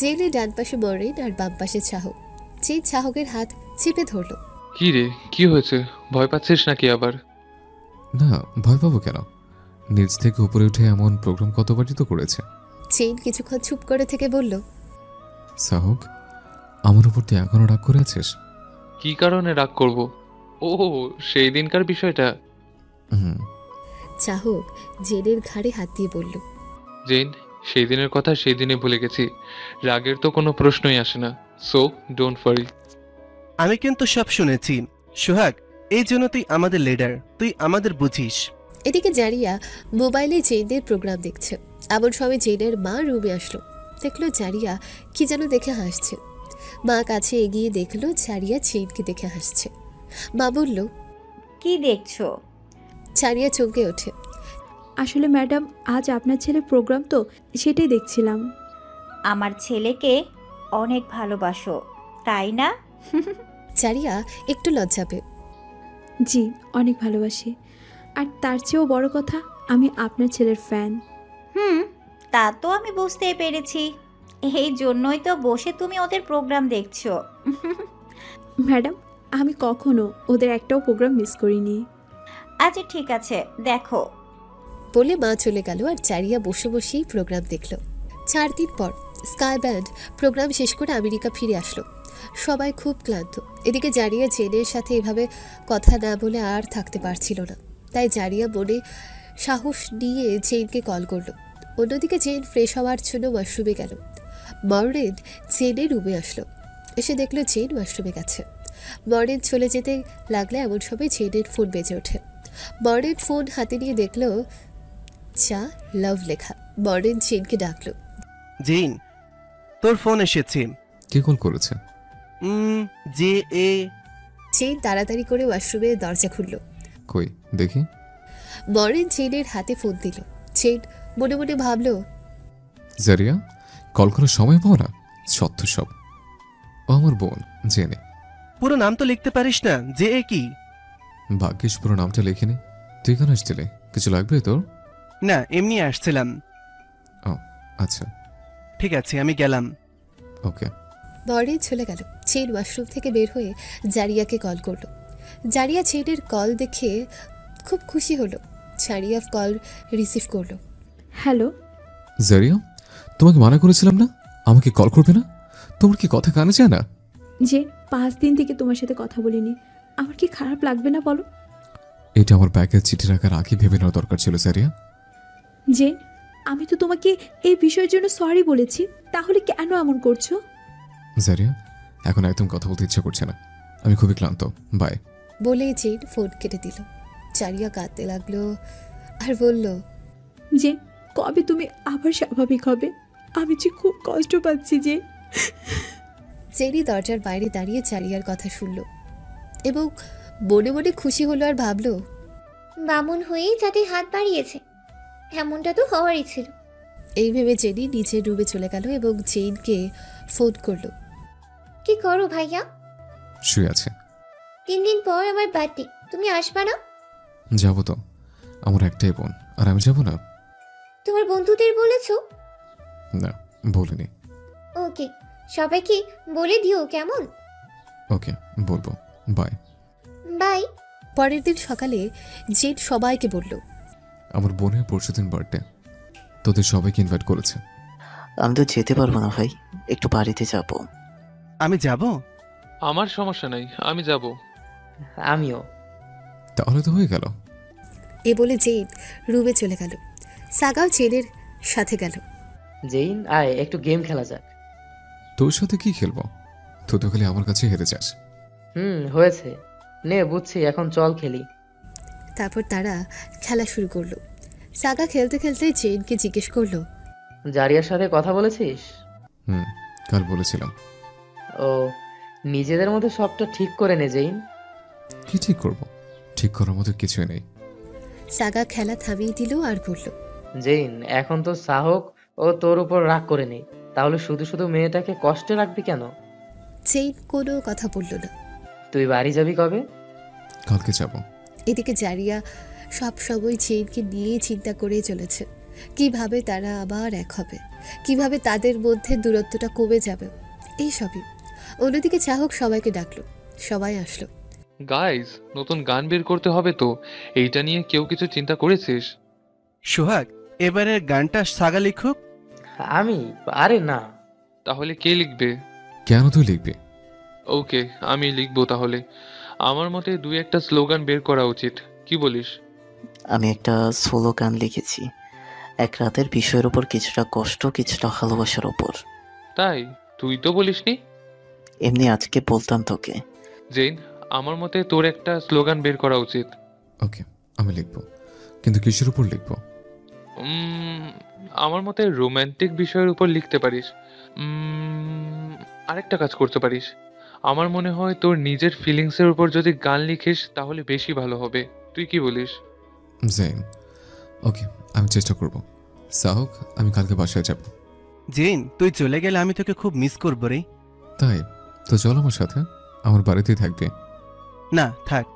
জেনের ডান পাশে মরেন আর বাম পাশে চাহক। চেইন চাহকের হাত চেপে ধরলো। কি রে, কি হয়েছে? ভয় পাচ্ছিস নাকি আবার? না, ভয় পাবো কেন? নিচ থেকে উপরে উঠে এমন প্রোগ্রাম কতবারই তো করেছে। চেইন কিছুক্ষণ চুপ করে থেকে বলল, সাহক, আমার উপর তুই এখনো রাগ করে আছিস? কি কারণে রাগ করব? ও, সেই দিনকার বিষয়টা। হুম। চাহক জেনের ঘাড়ে হাত দিয়ে বলল, জেন, সেই দিনের কথা সেই দিনে ভুলে গেছি। রাগের তো কোনো প্রশ্নই আসে না। So don't worry. আমি কিন্তু সব শুনেছি সোহাগ, এই জন্য তুই আমাদের লিডার, তুই আমাদের বুঝিস। এদিকে জারিয়া মোবাইলে জেনের প্রোগ্রাম দেখছে। এমন সময় জেনের মা রুমে আসলো। দেখলো জারিয়া কি যেন দেখে হাসছে। মা কাছে এগিয়ে দেখলো জারিয়া চেইনকে দেখে হাসছে। মা বলল, কি দেখছো? জারিয়া চমকে ওঠে। আসলে ম্যাডাম, আজ আপনার ছেলে প্রোগ্রাম তো, সেটাই দেখছিলাম। আমার ছেলেকে অনেক ভালোবাসো, তাই না? জারিয়া একটু লজ্জা পেয়ে, জি, অনেক ভালোবাসি। আর তার চেয়েও বড় কথা, আমি আপনার ছেলের ফ্যান। তা তো আমি বুঝতেই পেরেছি। এই জন্যই তো বসে তুমি ওদের প্রোগ্রাম দেখছো। ম্যাডাম, আমি কখনো ওদের একটাও প্রোগ্রাম মিস করিনি। আচ্ছা ঠিক আছে, দেখো। বলে মা চলে গেল আর জারিয়া বসে বসেই প্রোগ্রাম দেখল। 4 দিন পর স্কাই ব্যান্ড প্রোগ্রাম শেষ করে আমেরিকা ফিরে আসলো। সবাই খুব ক্লান্ত। এদিকে জারিয়া জেনের সাথে এভাবে কথা না বলে আর থাকতে পারছিল না। তাই জারিয়া মনে সাহস নিয়ে জেনকে কল করলো। অন্যদিকে জেন ফ্রেশ হওয়ার জন্য ওয়াশরুমে গেল। মরেন জেনের রুমে আসলো। এসে দেখলো জেন ওয়াশরুমে গেছে। মরেন চলে যেতে লাগলে এমন সময় জেনের ফোন বেজে ওঠে। মরেন ফোন হাতে নিয়ে দেখলো চা লাভ লেখা। মরেন জেনকে ডাকলো। জেন, তোর ফোন এসেছে। কে কল করেছে? J A. জেন তাড়াতাড়ি করে ওয়াশরুমে দরজা খুলল। কই দেখি। মরেন জেনের হাতে ফোন দিল। জেন মনে মনে ভাবলো, জারিয়া, কল করার সময় পাও না, সত্য সব। ও আমার বোন জেনে। পুরো নাম তো লিখতে পারিস না, জে এ কি? ভাগ্যিস পুরো নামটা লিখিনি। তুই কেন আসছিলে? কিছু লাগবে তোর? না, এমনি আসছিলাম। ও আচ্ছা, ঠিক আছে, আমি গেলাম। ওকে। মরেন চলে গেল। চেন ওয়াশরুম থেকে বের হয়ে জারিয়াকে কল করলো। জারিয়া চেনের কল দেখে খুব খুশি হলো। জারিয়া কল রিসিভ করলো। হ্যালো জারিয়া, তোমাকে মানা করেছিলাম না আমাকে কল করবে না? তোমার কি কথা কানে যায় না? যে 5 দিন থেকে তোমার সাথে কথা বলিনি, আমার কি খারাপ লাগবে না বলো? এটা আমার ব্যাগের চিঠি রাখার আগে ভেবে নেওয়া দরকার ছিল জারিয়া। জেন, আমি তো তোমাকে এই বিষয়ের জন্য সরি বলেছি, তাহলে কেন এমন করছো? জারিয়া, এখন একদম কথা বলতে ইচ্ছা করছে না, আমি খুবই ক্লান্ত, বাই। বলে জেন ফোন কেটে দিল। জারিয়া কাঁদতে লাগলো আর বলল, জেন, কবে তুমি আবার স্বাভাবিক হবে? আমি যে খুব কষ্ট পাচ্ছি যে। জেনি দরজার বাইরে দাঁড়িয়ে জারিয়ার কথা শুনল এবং মনে মনে খুশি হলো আর ভাবলো, বামুন হয়েই যাতে হাত বাড়িয়েছে, এমনটা তো হওয়ারই ছিল। এই ভেবে জেনি নিজের রুমে চলে গেল এবং জেনকে ফোন করলো। কি করো ভাইয়া? শুয়ে আছে। 3 দিন পর আমার বার্থডে, তুমি আসবা না? যাবো তো, আমার একটাই বোন, আর আমি যাবো না? তোমার বন্ধুদের বলেছো? না, বলিনি। ওকে, সবাইকে বলে দিও কেমন? ওকে, বলবো। বাই। বাই। পরের দিন সকালে জেন সবাইকে বলল, আমার বোনের পরশুদিন বার্থডে, তোদের সবাইকে ইনভাইট করেছে। আমি তো যেতে পারবো না ভাই, একটু বাড়িতে যাব। আমি যাব? আমার সমস্যা নাই, আমি যাব। আমিও। তাহলে তো হয়ে গেল। এ বলে জেন রুমে চলে গেল। সাগাও জেনের সাথে গেল। জেইন আয়, একটু গেম খেলা যাক। তোর সাথে কি খেলবো? তুই তো খালি আমার কাছে হেরে যাস। হয়েছে, নে বুঝছি, এখন চল খেলি। তারপর তারা খেলা শুরু করলো। সাগা খেলতে খেলতে জেনকে জিজ্ঞেস করলো, জারিয়ার সাথে কথা বলেছিস? কাল বলেছিলাম। ও, নিজেদের মধ্যে সবটা ঠিক করে নে জেইন। কি ঠিক করব? ঠিক করার মতো কিছুই নেই। সাগা খেলা থামিয়ে দিল আর বলল, জেইন, এখন তো সাহক ও তোর উপর রাগ করে নেই, তাহলে শুধু শুধু মেয়েটাকে কষ্টে রাখবি কেন? জেন কোনো কথা বলল না। তুই বাড়ি যাবি কবে? কালকে যাব। এদিকে জারিয়া সব সময় জেনকে নিয়ে চিন্তা করে চলেছে, কিভাবে তারা আবার এক হবে, কিভাবে তাদের মধ্যে দূরত্বটা কমে যাবে, এইসবই। অন্যদিকে চাহক সবাইকে ডাকলো, সবাই আসলো। গাইস, নতুন গান বের করতে হবে তো, এইটা নিয়ে কেউ কিছু চিন্তা করেছিস? সোহাগ, এবারের গানটা সাগা লিখুক। আমি? আরে না। তাহলে কে লিখবে? কেন তুই লিখবি? ওকে, আমি লিখবো তাহলে। আমার মতে 2-1টা স্লোগান বের করা উচিত, কি বলিস? আমি একটা সোলো গান লিখেছি, এক রাতের বিষয়ের উপর, কিছুটা কষ্ট, কিছুটা ভালোবাসার উপর। তাই? তুই তো বলিসনি। এমনি আজকে বলতাম তোকে। জেন, আমার মতে তোর একটা স্লোগান বের করা উচিত। ওকে, আমি লিখবো, কিন্তু কিসের উপর লিখবো? আমার মতে রোমান্টিক বিষয়ের উপর লিখতে পারিস। আরেকটা কাজ করতে পারিস, আমার মনে হয় তোর নিজের ফিলিংসের উপর যদি গান লিখিস তাহলে বেশি ভালো হবে। তুই কি বলিস? জেন, ওকে, আমি চেষ্টা করব। সাহক, আমি কালকে বাসায় যাব। জেন, তুই চলে গেলে আমি তোকে খুব মিস করবো রে। তাই তো চল আমার সাথে, আমার বাড়িতেই থাকবে। না, থাক।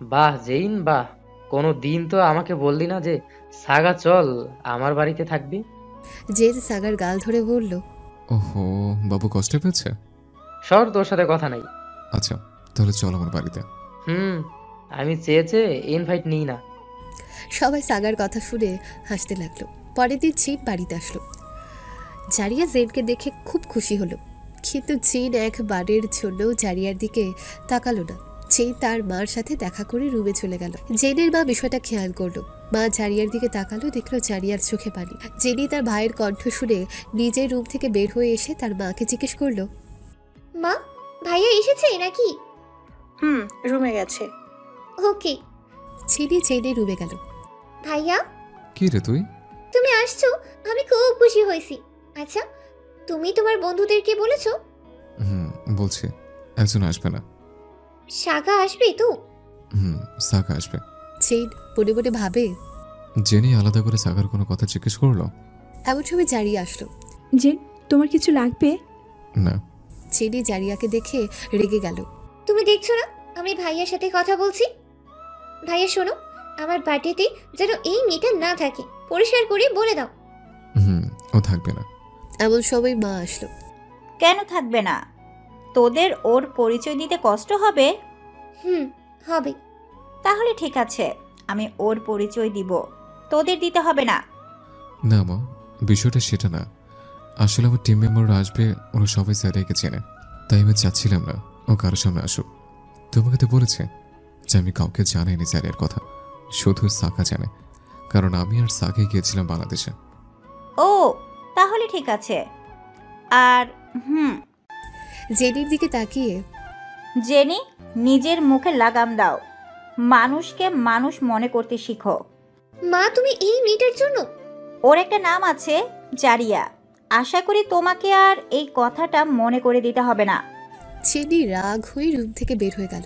বাহ জেইন বাহ, কোনো দিন তো আমাকে বললি না যে সাগা চল আমার বাড়িতে থাকবি। জেন সাগার গাল ধরে বলল, ওহো, বাবু কষ্ট পেয়েছে। সর, তোর সাথে কথা নাই। আচ্ছা, তাহলে চল আমার বাড়িতে। আমি চেয়েছে ইনভাইট নিই না। সবাই সাগার কথা শুনে হাসতে লাগলো। পরের দিন জেন বাড়িতে আসলো। জারিয়া জেনকে দেখে খুব খুশি হলো, কিন্তু জেন একবারের জন্য জারিয়ার দিকে তাকালো না। জেন তার মার সাথে দেখা করে রুমে চলে গেল। জেনের মা বিষয়টা খেয়াল করলো। মা জারিয়ার দিকে তাকালো, দেখলো জারিয়ার চোখে পানি। জেনি তার ভাইয়ের কণ্ঠ শুনে নিজের রুম থেকে বের হয়ে এসে তার মাকে জিজ্ঞেস করলো, মা, ভাইয়া এসেছে নাকি? রুমে গেছে। ওকে। জেনি জেনের রুমে গেল। ভাইয়া, কি রে তুই? তুমি আসছো, আমি খুব খুশি হয়েছি। আচ্ছা, তুমি তোমার বন্ধুদেরকে বলেছো? বলছি, একজন আসবে না। সাগা আসবে তো? সাগা আসবে। জেন মনে মনে ভাবে। জেনি আলাদা করে সাগার কোনো কথা জিজ্ঞেস করলো। এমন সময় জারিয়া আসলো। জেন, তোমার কিছু লাগবে? না। জেনি জারিয়াকে দেখে রেগে গেল। তুমি দেখছো না আমি ভাইয়ার সাথে কথা বলছি? ভাইয়া শোনো, আমার বার্থডেতে যেন এই মেয়েটা না থাকে, পরিষ্কার করে বলে দাও। ও থাকবে না। এমন সময় মা আসলো। কেন থাকবে না? তোদের ওর পরিচয় দিতে কষ্ট হবে? হবে। তাহলে ঠিক আছে, আমি ওর পরিচয় দিব, তোদের দিতে হবে না। না মা, বিষয়টা সেটা না। আসলে আমার টিম মেম্বাররা আসবে, ওরা সবাই স্যারিয়াকে চেনে, তাই আমি চাচ্ছিলাম না ও কারোর সামনে আসুক। তোমাকে তো বলেছে যে আমি কাউকে জানাইনি স্যারিয়ার কথা, শুধু সাকা জানে, কারণ আমি আর সাকে গিয়েছিলাম বাংলাদেশে। ও, তাহলে ঠিক আছে। আর জেনির দিকে তাকিয়ে, জেনি, নিজের মুখে লাগাম দাও, মানুষকে মানুষ মনে করতে শিখো। মা, তুমি এই মেয়েটার জন্য? ওর একটা নাম আছে, জারিয়া। আশা করি তোমাকে আর এই কথাটা মনে করে দিতে হবে না। চেনি রাগ হয়ে রুম থেকে বের হয়ে গেল।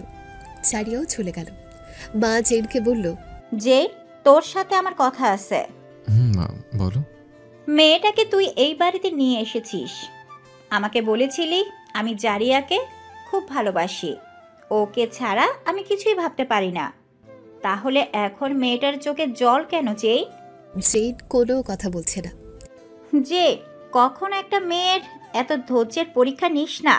জারিয়াও চলে গেল। মা জেনকে বলল, যে তোর সাথে আমার কথা আছে। মা বলো। মেয়েটাকে তুই এই বাড়িতে নিয়ে এসেছিস। আমাকে বলেছিলি আমি জারিয়াকে খুব ভালোবাসি, ওকে ছাড়া আমি কিছুই ভাবতে পারি না। তাহলে এখন মেয়েটার চোখে জল কেন? জেন কোনো কথা বলছে না। যে কখনো একটা মেয়ের এত ধৈর্যের পরীক্ষা নিস না,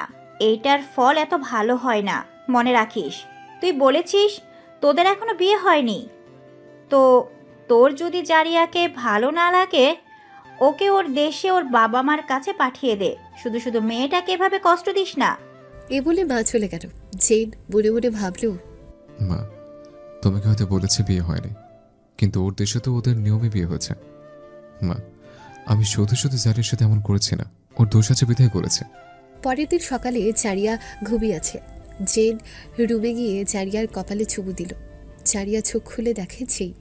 এইটার ফল এত ভালো হয় না, মনে রাখিস। তুই বলেছিস তোদের এখনো বিয়ে হয়নি, তো তোর যদি জারিয়াকে ভালো না লাগে, ওকে ওর দেশে ওর বাবা মার কাছে পাঠিয়ে দে। শুধু শুধু মেয়েটাকে এভাবে কষ্ট দিস না। এ বলে মা চলে গেল। জেন মনে মনে ভাবল, মা তোমাকে হয়তো বলেছে বিয়ে হয়নি, কিন্তু ওর দেশে তো ওদের নিয়মে বিয়ে হয়েছে। মা আমি শুধু শুধু জারিয়ার সাথে এমন করেছি না, ওর দোষ আছে বিধায় করেছে। পরের দিন সকালে জারিয়া ঘুমিয়ে আছে। জেন রুমে গিয়ে জারিয়ার কপালে চুমু দিল। জারিয়া চোখ খুলে দেখে জেন।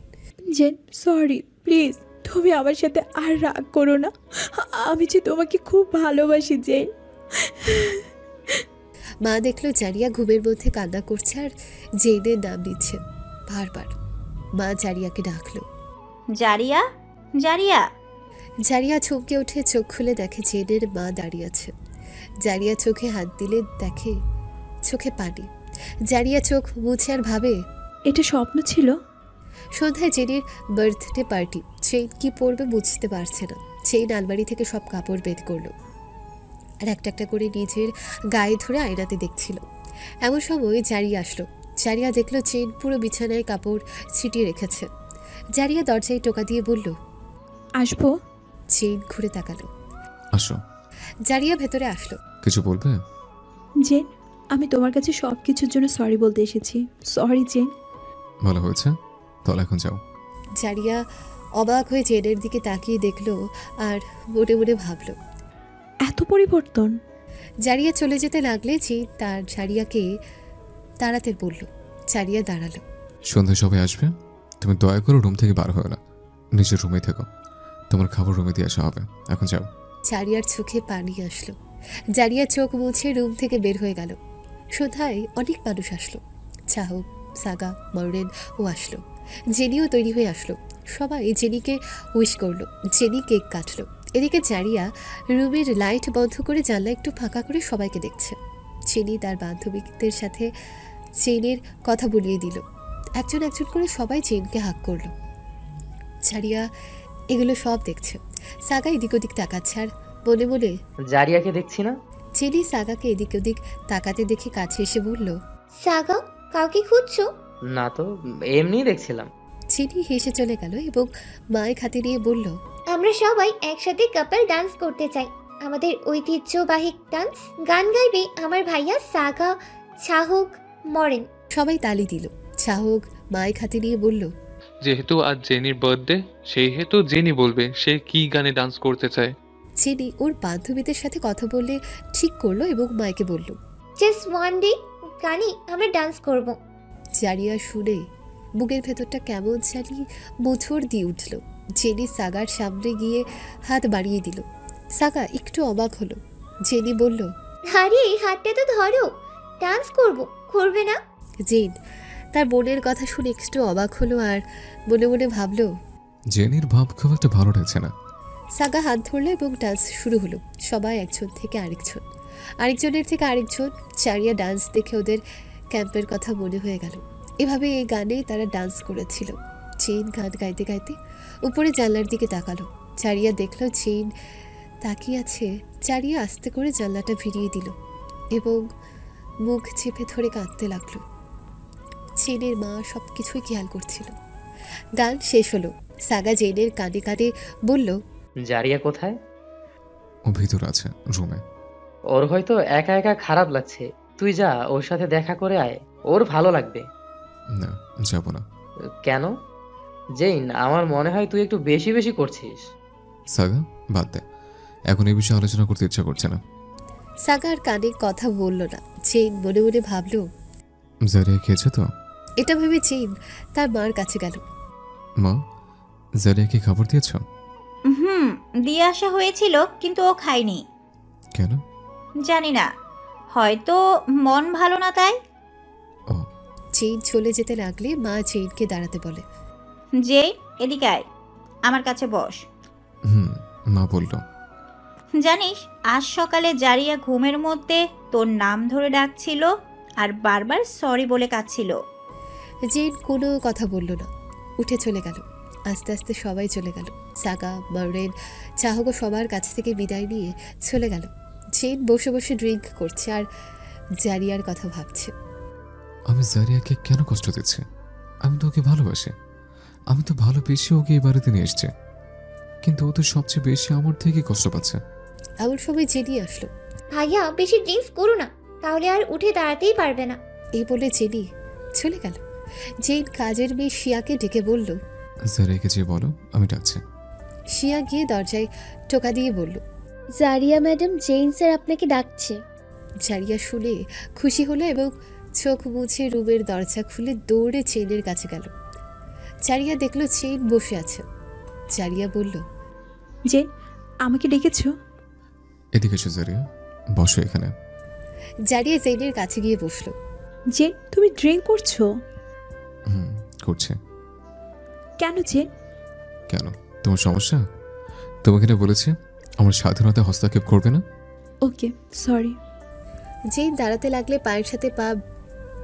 জেন সরি, প্লিজ তুমি আমার সাথে আর রাগ করো না। আমি যে তোমাকে খুব ভালোবাসি জেন। মা দেখলো জারিয়া ঘুমের মধ্যে কান্না করছে আর জেনের নাম নিচ্ছে বারবার। মা জারিয়াকে ডাকলো, জারিয়া, জারিয়া। জারিয়া চমকে উঠে চোখ খুলে দেখে জেনের মা দাঁড়িয়ে আছে। জারিয়া চোখে হাত দিলে দেখে চোখে পানি। জারিয়া চোখ মুছে আর ভাবে, এটা স্বপ্ন ছিল। সন্ধ্যায় জেনের বার্থডে পার্টি। চেইন কি পরবে বুঝতে পারছে না। চেইন আলমারি থেকে সব কাপড় বের করলো আর একটা একটা করে নিজের গায়ে ধরে আয়নাতে দেখছিল। এমন সময় জারিয়া আসলো। জারিয়া দেখলো চেইন পুরো বিছানায় কাপড় ছিটিয়ে রেখেছে। জারিয়া দরজায় টোকা দিয়ে বলল, আসবো? চেইন ঘুরে তাকালো। আসো। জারিয়া ভেতরে আসলো। কিছু বলবে? জেন আমি তোমার কাছে সব কিছুর জন্য সরি বলতে এসেছি। Sorry Jane. ভালো হয়েছে, তাহলে এখন যাও। জারিয়া অবাক হয়ে জেনের দিকে তাকিয়ে দেখলো আর মনে মনে ভাবলো, এত পরিবর্তন। জারিয়া চলে যেতে লাগলে চেইন তার জারিয়াকে দাঁড়াতে বলল। জারিয়া দাঁড়ালো। সন্ধ্যায় সবাই আসবে, তুমি দয়া করে রুম থেকে বার হও না, নিজের রুমে থেকো। তোমার খাবার রুমে দিয়ে আসা হবে, এখন যাও। জারিয়ার চোখে পানি আসলো। জারিয়া চোখ মুছে রুম থেকে বের হয়ে গেল। সন্ধ্যায় অনেক মানুষ আসলো। চাহক, সাগা, মরেন ও আসলো। জেনিও তৈরি হয়ে আসলো। সবাই জেনিকে উইশ করলো। জেনি কেক কাটলো। এদিকে জারিয়া রুমের লাইট বন্ধ করে জানলা একটু ফাঁকা করে সবাইকে দেখছে। চেনি তার বান্ধবীদের সাথে চেনের কথা বলিয়ে দিল। একজন একজন করে সবাই চেনকে হাক করলো। জারিয়া এগুলো সব দেখছে। সাগা এদিক ওদিক তাকাচ্ছে আর মনে মনে, জারিয়াকে দেখছি না। চেনি সাগাকে এদিক ওদিক তাকাতে দেখে কাছে এসে বলল, সাগা, কাউকে খুঁজছো? না তো, এমনিই দেখছিলাম। চিনি হেসে চলে গেল এবং মায়ের খাতে নিয়ে বলল, আমরা সবাই একসাথে কাপল ডান্স করতে চাই, আমাদের ঐতিহ্যবাহী ডান্স। গান গাইবে আমার ভাইয়া সাগা, চাহক, মরেন। সবাই তালি দিল। চাহক মায়ের খাতে নিয়ে বলল, যেহেতু আজ জেনির বার্থডে, সেই হেতু জেনি বলবে সে কি গানে ডান্স করতে চায়। চিনি ওর বান্ধবীদের সাথে কথা বললে ঠিক করলো এবং মাইকে বলল, জাস্ট ওয়ান ডে গানে আমরা ডান্স করব। জারিয়া শুনে বুকের ভেতরটা কেমন জানি মোচড় দিয়ে উঠল। জেনি সাগার সামনে গিয়ে হাত বাড়িয়ে দিল। সাগা একটু অবাক হলো। জেনি বলল, আরে হাতটা তো ধরো, ডান্স করব, করবে না? জেন তার বোনের কথা শুনে একটু অবাক হলো আর মনে মনে ভাবলো, জেনির ভাব খুব একটা ভালো লাগছে না। সাগা হাত ধরলো এবং ডান্স শুরু হলো। সবাই একজন থেকে আরেকজন, আরেকজনের থেকে আরেকজন। জারিয়া ডান্স দেখে ওদের ক্যাম্পের কথা মনে হয়ে গেল। এভাবে এই গানে তারা ডান্স করেছিল। চেইন গান গাইতে গাইতে উপরে জানলার দিকে তাকালো। জারিয়া দেখলো চেইন তাকিয়ে আছে। জারিয়া আস্তে করে জানলাটা ভিড়িয়ে দিল এবং মুখ চেপে ধরে কাঁদতে লাগলো। চেনের মা সব কিছুই খেয়াল করছিল। গান শেষ হলো। সাগা জেনের কানে কানে বলল, জারিয়া কোথায়? ও ভিতর আছে রুমে। ওর হয়তো একা একা খারাপ লাগছে, তুই যা ওর সাথে দেখা করে আয়, ওর ভালো লাগবে। না, যাব না। কেন? জেইন, আমার মনে হয় তুই একটু বেশি বেশি করছিস। সাগা বাদ দে, এখন এই বিষয়ে আলোচনা করতে ইচ্ছা করছে না। সাগার কানে কথা বলল না। চেইন মনে মনে ভাবলো, জারিয়া খেয়েছে তো? এটা ভেবে চেইন তার মার কাছে গেল। মা, জারিয়াকে খাবার দিয়েছ? দিয়ে আসা হয়েছিল কিন্তু ও খায়নি। কেন? জানি না, হয়তো মন ভালো না তাই। ও চেইন চলে যেতে লাগলে মা চেইনকে দাঁড়াতে বলে। জেইন, এদিকে আয়, আমার কাছে বস। মা বলল। জানিস, আজ সকালে জারিয়া ঘুমের মধ্যে তোর নাম ধরে ডাকছিল আর বারবার সরি বলে কাঁদছিল। চেইন কোনো কথা বলল না, উঠে চলে গেল। আস্তে আস্তে সবাই চলে গেল। সাগা, মারেন, চাহগো সবার কাছ থেকে বিদায় নিয়ে চলে গেল। চেইন বসে বসে ড্রিঙ্ক করছে আর জারিয়ার কথা ভাবছে। আমি জারিয়াকে কেন কষ্ট দিচ্ছি? আমি তো ওকে ভালোবাসি। আমি তো ভালোবেসে ওকে এই বাড়িতে নিয়ে এসছি, কিন্তু ও তো সবচেয়ে বেশি আমার থেকে কষ্ট পাচ্ছে। এমন সময় জেনি আসলো। ভাইয়া বেশি ড্রিঙ্কস করো না, তাহলে আর উঠে দাঁড়াতেই পারবে না। এই বলে জেনি চলে গেল। জেন কাজের মেয়ে শিয়াকে ডেকে বলল, জারিয়াকে যে বলো আমি ডাকছি। শিয়া গিয়ে দরজায় টোকা দিয়ে বলল, জারিয়া ম্যাডাম, জেইন স্যার আপনাকে ডাকছে। জারিয়া শুনে খুশি হলো এবং চোখ মুছে রুমের দরজা খুলে দৌড়ে চেইনের কাছে গেল। জারিয়া দেখলো চেইন বসে আছে। জারিয়া বলল, জেন, আমাকে ডেকেছো? এদিকে এসো জারিয়া, বসো এখানে। জারিয়া জেনের কাছে গিয়ে বসলো। জেন, তুমি ড্রিঙ্ক করছো? করছে। কেন জেন? কেন, তোমার সমস্যা? তোমাকে না বলেছে আমার স্বাধীনতা হস্তক্ষেপ করবে না? ওকে, সরি। জেন দাঁড়াতে লাগলে পায়ের সাথে পা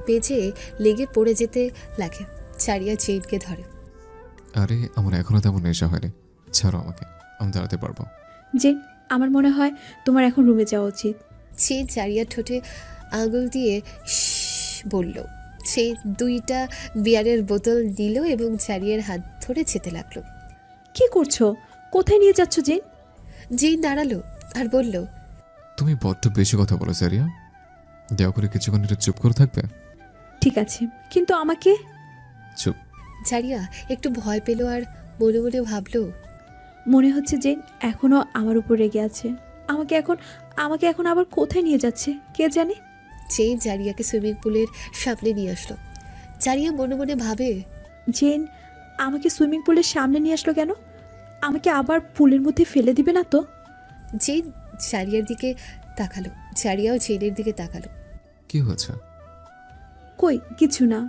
বেজে লেগে পড়ে যেতে লাগে। জারিয়া জেনকে ধরে। আরে আমার এখনো তেমন নেশা হয়নি, ছাড়ো আমাকে, আমি দাঁড়াতে পারবো। জেন, আমার মনে হয় তোমার এখন রুমে যাওয়া উচিত। সে জারিয়ার ঠোঁটে আঙুল দিয়ে বলল। সে 2টা বিয়ারের বোতল নিল এবং জারিয়ার হাত ধরে যেতে লাগলো। কি করছো? কোথায় নিয়ে যাচ্ছ জেন? জেন দাঁড়ালো আর বলল, তুমি বড্ড বেশি কথা বলো জারিয়া, দয়া করে কিছুক্ষণ এটা চুপ করে থাকবে? ঠিক আছে, কিন্তু আমাকে। চুপ। জারিয়া একটু ভয় পেল আর মনে মনে ভাবলো, মনে হচ্ছে জেন এখনো আমার উপর রেগে আছে। আমাকে এখন আবার কোথায় নিয়ে যাচ্ছে কে জানে। জেন জারিয়াকে সুইমিং পুলের সামনে নিয়ে আসলো। জারিয়া মনে মনে ভাবে, জেন আমাকে সুইমিং পুলের সামনে নিয়ে আসলো কেন? আমাকে আবার পুলের মধ্যে ফেলে দিবে না তো? জেন জারিয়ার দিকে তাকালো। জারিয়াও জেনের দিকে তাকালো। কি হয়েছে? কই কিছু না।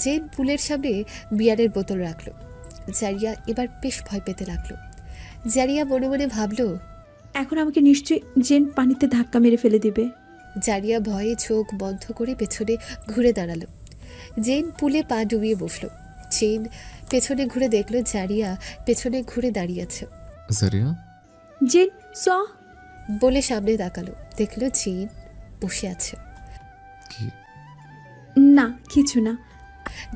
জেন পুলের সামনে বিয়ারের বোতল রাখলো। জারিয়া এবার বেশ ভয় পেতে লাগলো। জারিয়া মনে মনে ভাবলো, এখন আমাকে নিশ্চয়ই জেন পানিতে ধাক্কা মেরে ফেলে দিবে। জারিয়া ভয়ে চোখ বন্ধ করে পেছনে ঘুরে দাঁড়ালো। জেন পুলে পা ডুবিয়ে বসলো। জেন পেছনে ঘুরে দেখলো জারিয়া পেছনে ঘুরে দাঁড়িয়ে আছে। জারিয়া, জেন স বলে সামনে তাকালো, দেখলো জেন বসে আছে। কি? না, কিছু না।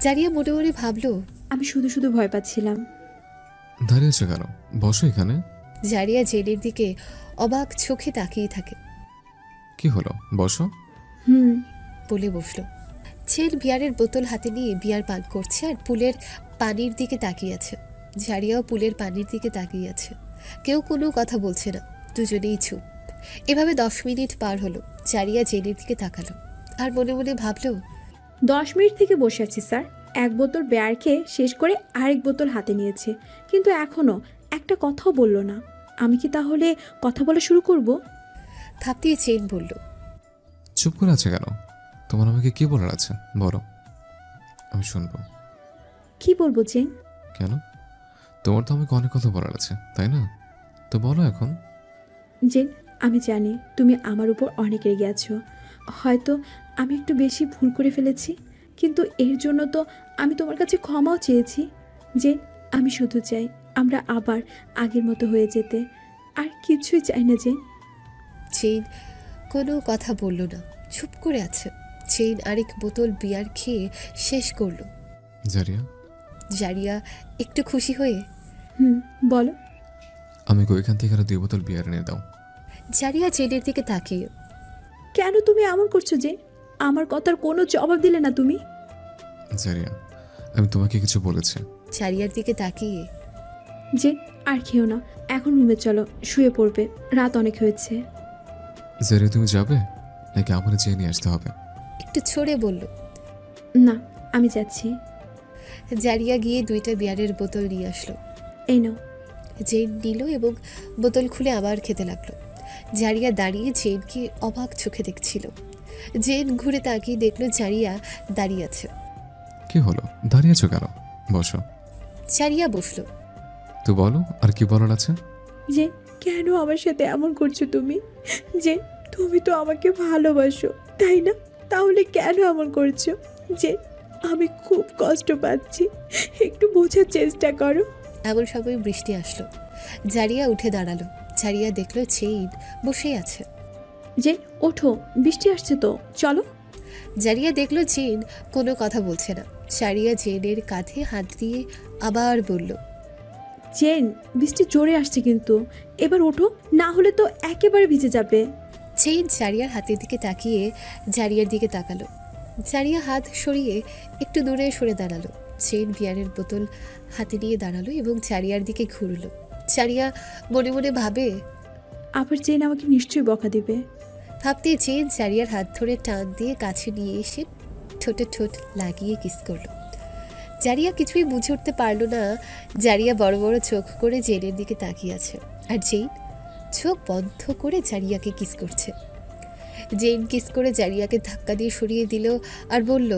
জারিয়া মনে মনে ভাবলো, আমি শুধু শুধু ভয় পাচ্ছিলাম। দাঁড়িয়েছো কেন? বসো এখানে। জারিয়া জেনের দিকে অবাক চোখে তাকিয়ে থাকে। কি হলো, বসো। বলে বসলো। জেন বিয়ারের বোতল হাতে নিয়ে বিয়ার পান করছে আর পুলের পানির দিকে তাকিয়ে আছে। জারিয়াও পুলের পানির দিকে তাকিয়ে আছে। কেউ কোনো কথা বলছে না, দুজনেই চুপ। এভাবে 10 মিনিট পার হলো। জারিয়া জেনের দিকে তাকালো আর মনে মনে ভাবলো, 10 মিনিট থেকে বসে আছি স্যার। 1 বোতল বেয়ার খেয়ে শেষ করে আরেক বোতল হাতে নিয়েছে, কিন্তু এখনো একটা কথাও বললো না। আমি কি তাহলে কথা বলা শুরু করব? থাপড়িয়ে জেন বলল, চুপ করে আছে কেন? তোমার আমাকে কি বলার আছে বলো, আমি শুনবো। কি বলবো জেন? কেন? তোমার তো আমাকে অনেক কথা বলার আছে, তাই না? তো বলো এখন। জেন, আমি জানি তুমি আমার উপর অনেক রেগে আছো। হয়তো আমি একটু বেশি ভুল করে ফেলেছি, কিন্তু এর জন্য তো আমি তোমার কাছে ক্ষমাও চেয়েছি। জেন, আমি শুধু চাই আমরা আবার আগের মতো হয়ে যেতে, আর কিছুই চাই না জেন। জেন কোনো কথা বলল না, চুপ করে আছে। জেন আরেক বোতল বিয়ার খেয়ে শেষ করলো। জারিয়া, জারিয়া একটু খুশি হয়ে, বলো। আমাকে ওইখান থেকে আরো 2 বোতল বিয়ার এনে দাও। জারিয়া জেনের দিকে তাকিয়ে, কেন তুমি এমন করছো জেন? আমার কথার কোনো জবাব দিলে না তুমি। জারিয়া, আমি তোমাকে কিছু বলেছি। জারিয়ার দিকে তাকিয়ে, জেন আর খেও না, এখন রুমে চলো, শুয়ে পড়বে, রাত অনেক হয়েছে। জারিয়া, তুমি যাবে নাকি আমার যেয়ে নিয়ে আসতে হবে? একটু ছড়ে বলল। না, আমি যাচ্ছি। জারিয়া গিয়ে 2টা বিয়ারের বোতল নিয়ে আসলো। এই নাও। জেন নিল এবং বোতল খুলে আবার খেতে লাগলো। জারিয়া দাঁড়িয়ে জেনকে অবাক চোখে দেখছিল। জেন ঘুরে তাকিয়ে দেখলো জারিয়া দাঁড়িয়ে আছে। কি হলো, দাঁড়িয়ে আছো কেন? বসো। জারিয়া বসলো। তো বলো, আর কি বলার আছে? যে কেন আমার সাথে এমন করছো তুমি? যে তুমি তো আমাকে ভালোবাসো, তাই না? তাহলে কেন এমন করছো? যে আমি খুব কষ্ট পাচ্ছি, একটু বোঝার চেষ্টা করো। এমন সময় বৃষ্টি আসলো। জারিয়া উঠে দাঁড়ালো। জারিয়া দেখলো জেন বসেই আছে। যে ওঠো, বৃষ্টি আসছে তো, চলো। জারিয়া দেখলো জেন কোনো কথা বলছে না। জারিয়া জেনের কাঁধে হাত দিয়ে আবার বলল, জেন, বৃষ্টি জোরে আসছে কিন্তু, এবার ওঠো, না হলে তো একেবারে ভিজে যাবে। জেন জারিয়ার হাতের দিকে তাকিয়ে জারিয়ার দিকে তাকালো। জারিয়া হাত সরিয়ে একটু দূরে সরে দাঁড়ালো। জেন বিয়ারের বোতল হাতে নিয়ে দাঁড়ালো এবং জারিয়ার দিকে ঘুরলো। জারিয়া মনে মনে ভাবে, আবার জেন আমাকে নিশ্চয়ই বকা দিবে। ভাবতে জেন জারিয়ার হাত ধরে টান দিয়ে কাছে নিয়ে এসে ঠোঁটে ঠোঁট লাগিয়ে কিস করলো। জারিয়া কিছুই বুঝে উঠতে পারল না। জারিয়া বড় বড় চোখ করে জেনের দিকে তাকিয়ে আছে, আর জেন চোখ বন্ধ করে জারিয়াকে কিস করছে। জেন কিস করে জারিয়াকে ধাক্কা দিয়ে সরিয়ে দিল আর বলল,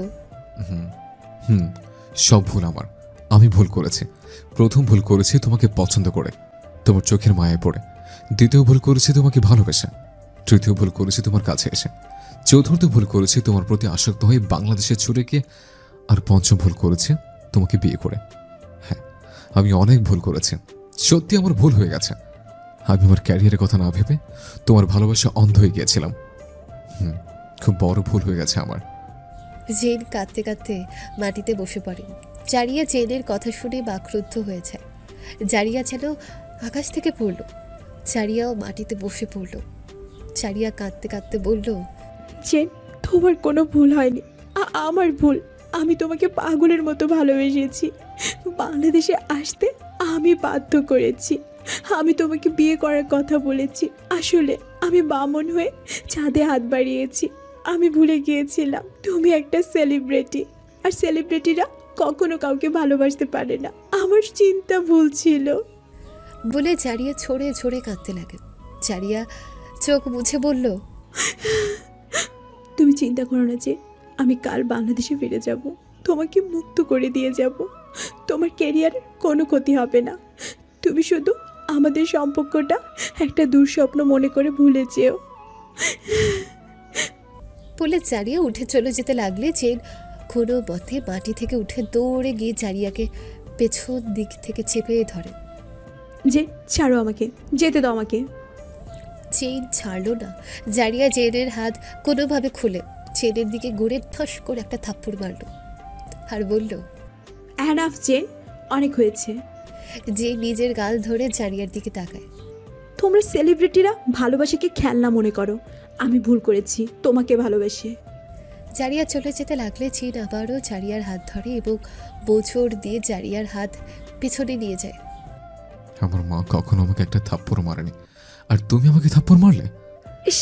সব ভুল আমার। আমি ভুল করেছি। প্রথম ভুল করেছি তোমাকে পছন্দ করে, তোমার চোখের মায়ায় পড়ে। দ্বিতীয় ভুল করেছি তোমাকে ভালোবেসে। তৃতীয় ভুল করেছি তোমার কাছে এসে। চতুর্থ ভুল করেছি তোমার প্রতি আসক্ত হয়ে বাংলাদেশে ছুটে গিয়ে। আর পঞ্চম ভুল করেছি তোমাকে বিয়ে করে। হ্যাঁ, আমি অনেক ভুল করেছি, সত্যি আমার ভুল হয়ে গেছে। আমি আমার ক্যারিয়ারের কথা না ভেবে তোমার ভালোবাসা অন্ধ হয়ে গিয়েছিলাম। খুব বড় ভুল হয়ে গেছে আমার। জেন কাঁদতে কাঁদতে মাটিতে বসে পড়ে। জারিয়া জেনের কথা শুনে বাকরুদ্ধ হয়ে যায়। জারিয়া যেন আকাশ থেকে পড়ল। জারিয়াও মাটিতে বসে পড়ল। জারিয়া কাঁদতে কাঁদতে বলল, জেন, তোমার কোনো ভুল হয়নি, আমার ভুল। আমি তোমাকে পাগলের মতো ভালোবেসেছি। বাংলাদেশে আসতে আমি বাধ্য করেছি। আমি তোমাকে বিয়ে করার কথা বলেছি। আসলে আমি বামন হয়ে চাঁদে হাত বাড়িয়েছি। আমি ভুলে গিয়েছিলাম তুমি একটা সেলিব্রিটি, আর সেলিব্রিটিরা কখনো কাউকে ভালোবাসতে পারে না। আমার চিন্তা ভুল ছিল বলে জারিয়া ছড়ে ছড়ে কাঁদতে লাগে। জারিয়া চোখ মুছে বলল, তুমি চিন্তা করো না যে আমি কাল বাংলাদেশে ফিরে যাব, তোমাকে মুক্ত করে দিয়ে যাব। তোমার ক্যারিয়ারের কোনো ক্ষতি হবে না। তুমি শুধু আমাদের সম্পর্কটা একটা দুঃস্বপ্ন মনে করে ভুলে যেও। বলে জারিয়া উঠে চলে যেতে লাগলে জেন কোনো মতে মাটি থেকে উঠে দৌড়ে গিয়ে জারিয়াকে পেছন দিক থেকে চেপে ধরে। যে ছাড়ো আমাকে, যেতে দাও আমাকে। জেন ছাড়লো না। জারিয়া জেনের হাত কোনোভাবে খুলে জেনের দিকে ঘুরে ঠস করে একটা থাপ্পড় মারল আর বলল, এনাফ জেন, অনেক হয়েছে। জেন নিজের গাল ধরে জারিয়ার দিকে তাকায়। তোমরা সেলিব্রিটিরা ভালোবাসাকে খেলনা মনে করো। আমি ভুল করেছি তোমাকে ভালোবেসে। জারিয়া চলে যেতে লাগলে জেন আবারও জারিয়ার হাত ধরে এবং বোঝর দিয়ে জারিয়ার হাত পিছনে নিয়ে যায়। আমার মা কখনো আমাকে একটা থাপ্পড় মারেনি, আর তুমি আমাকে থাপ্পড় মারলে। ইস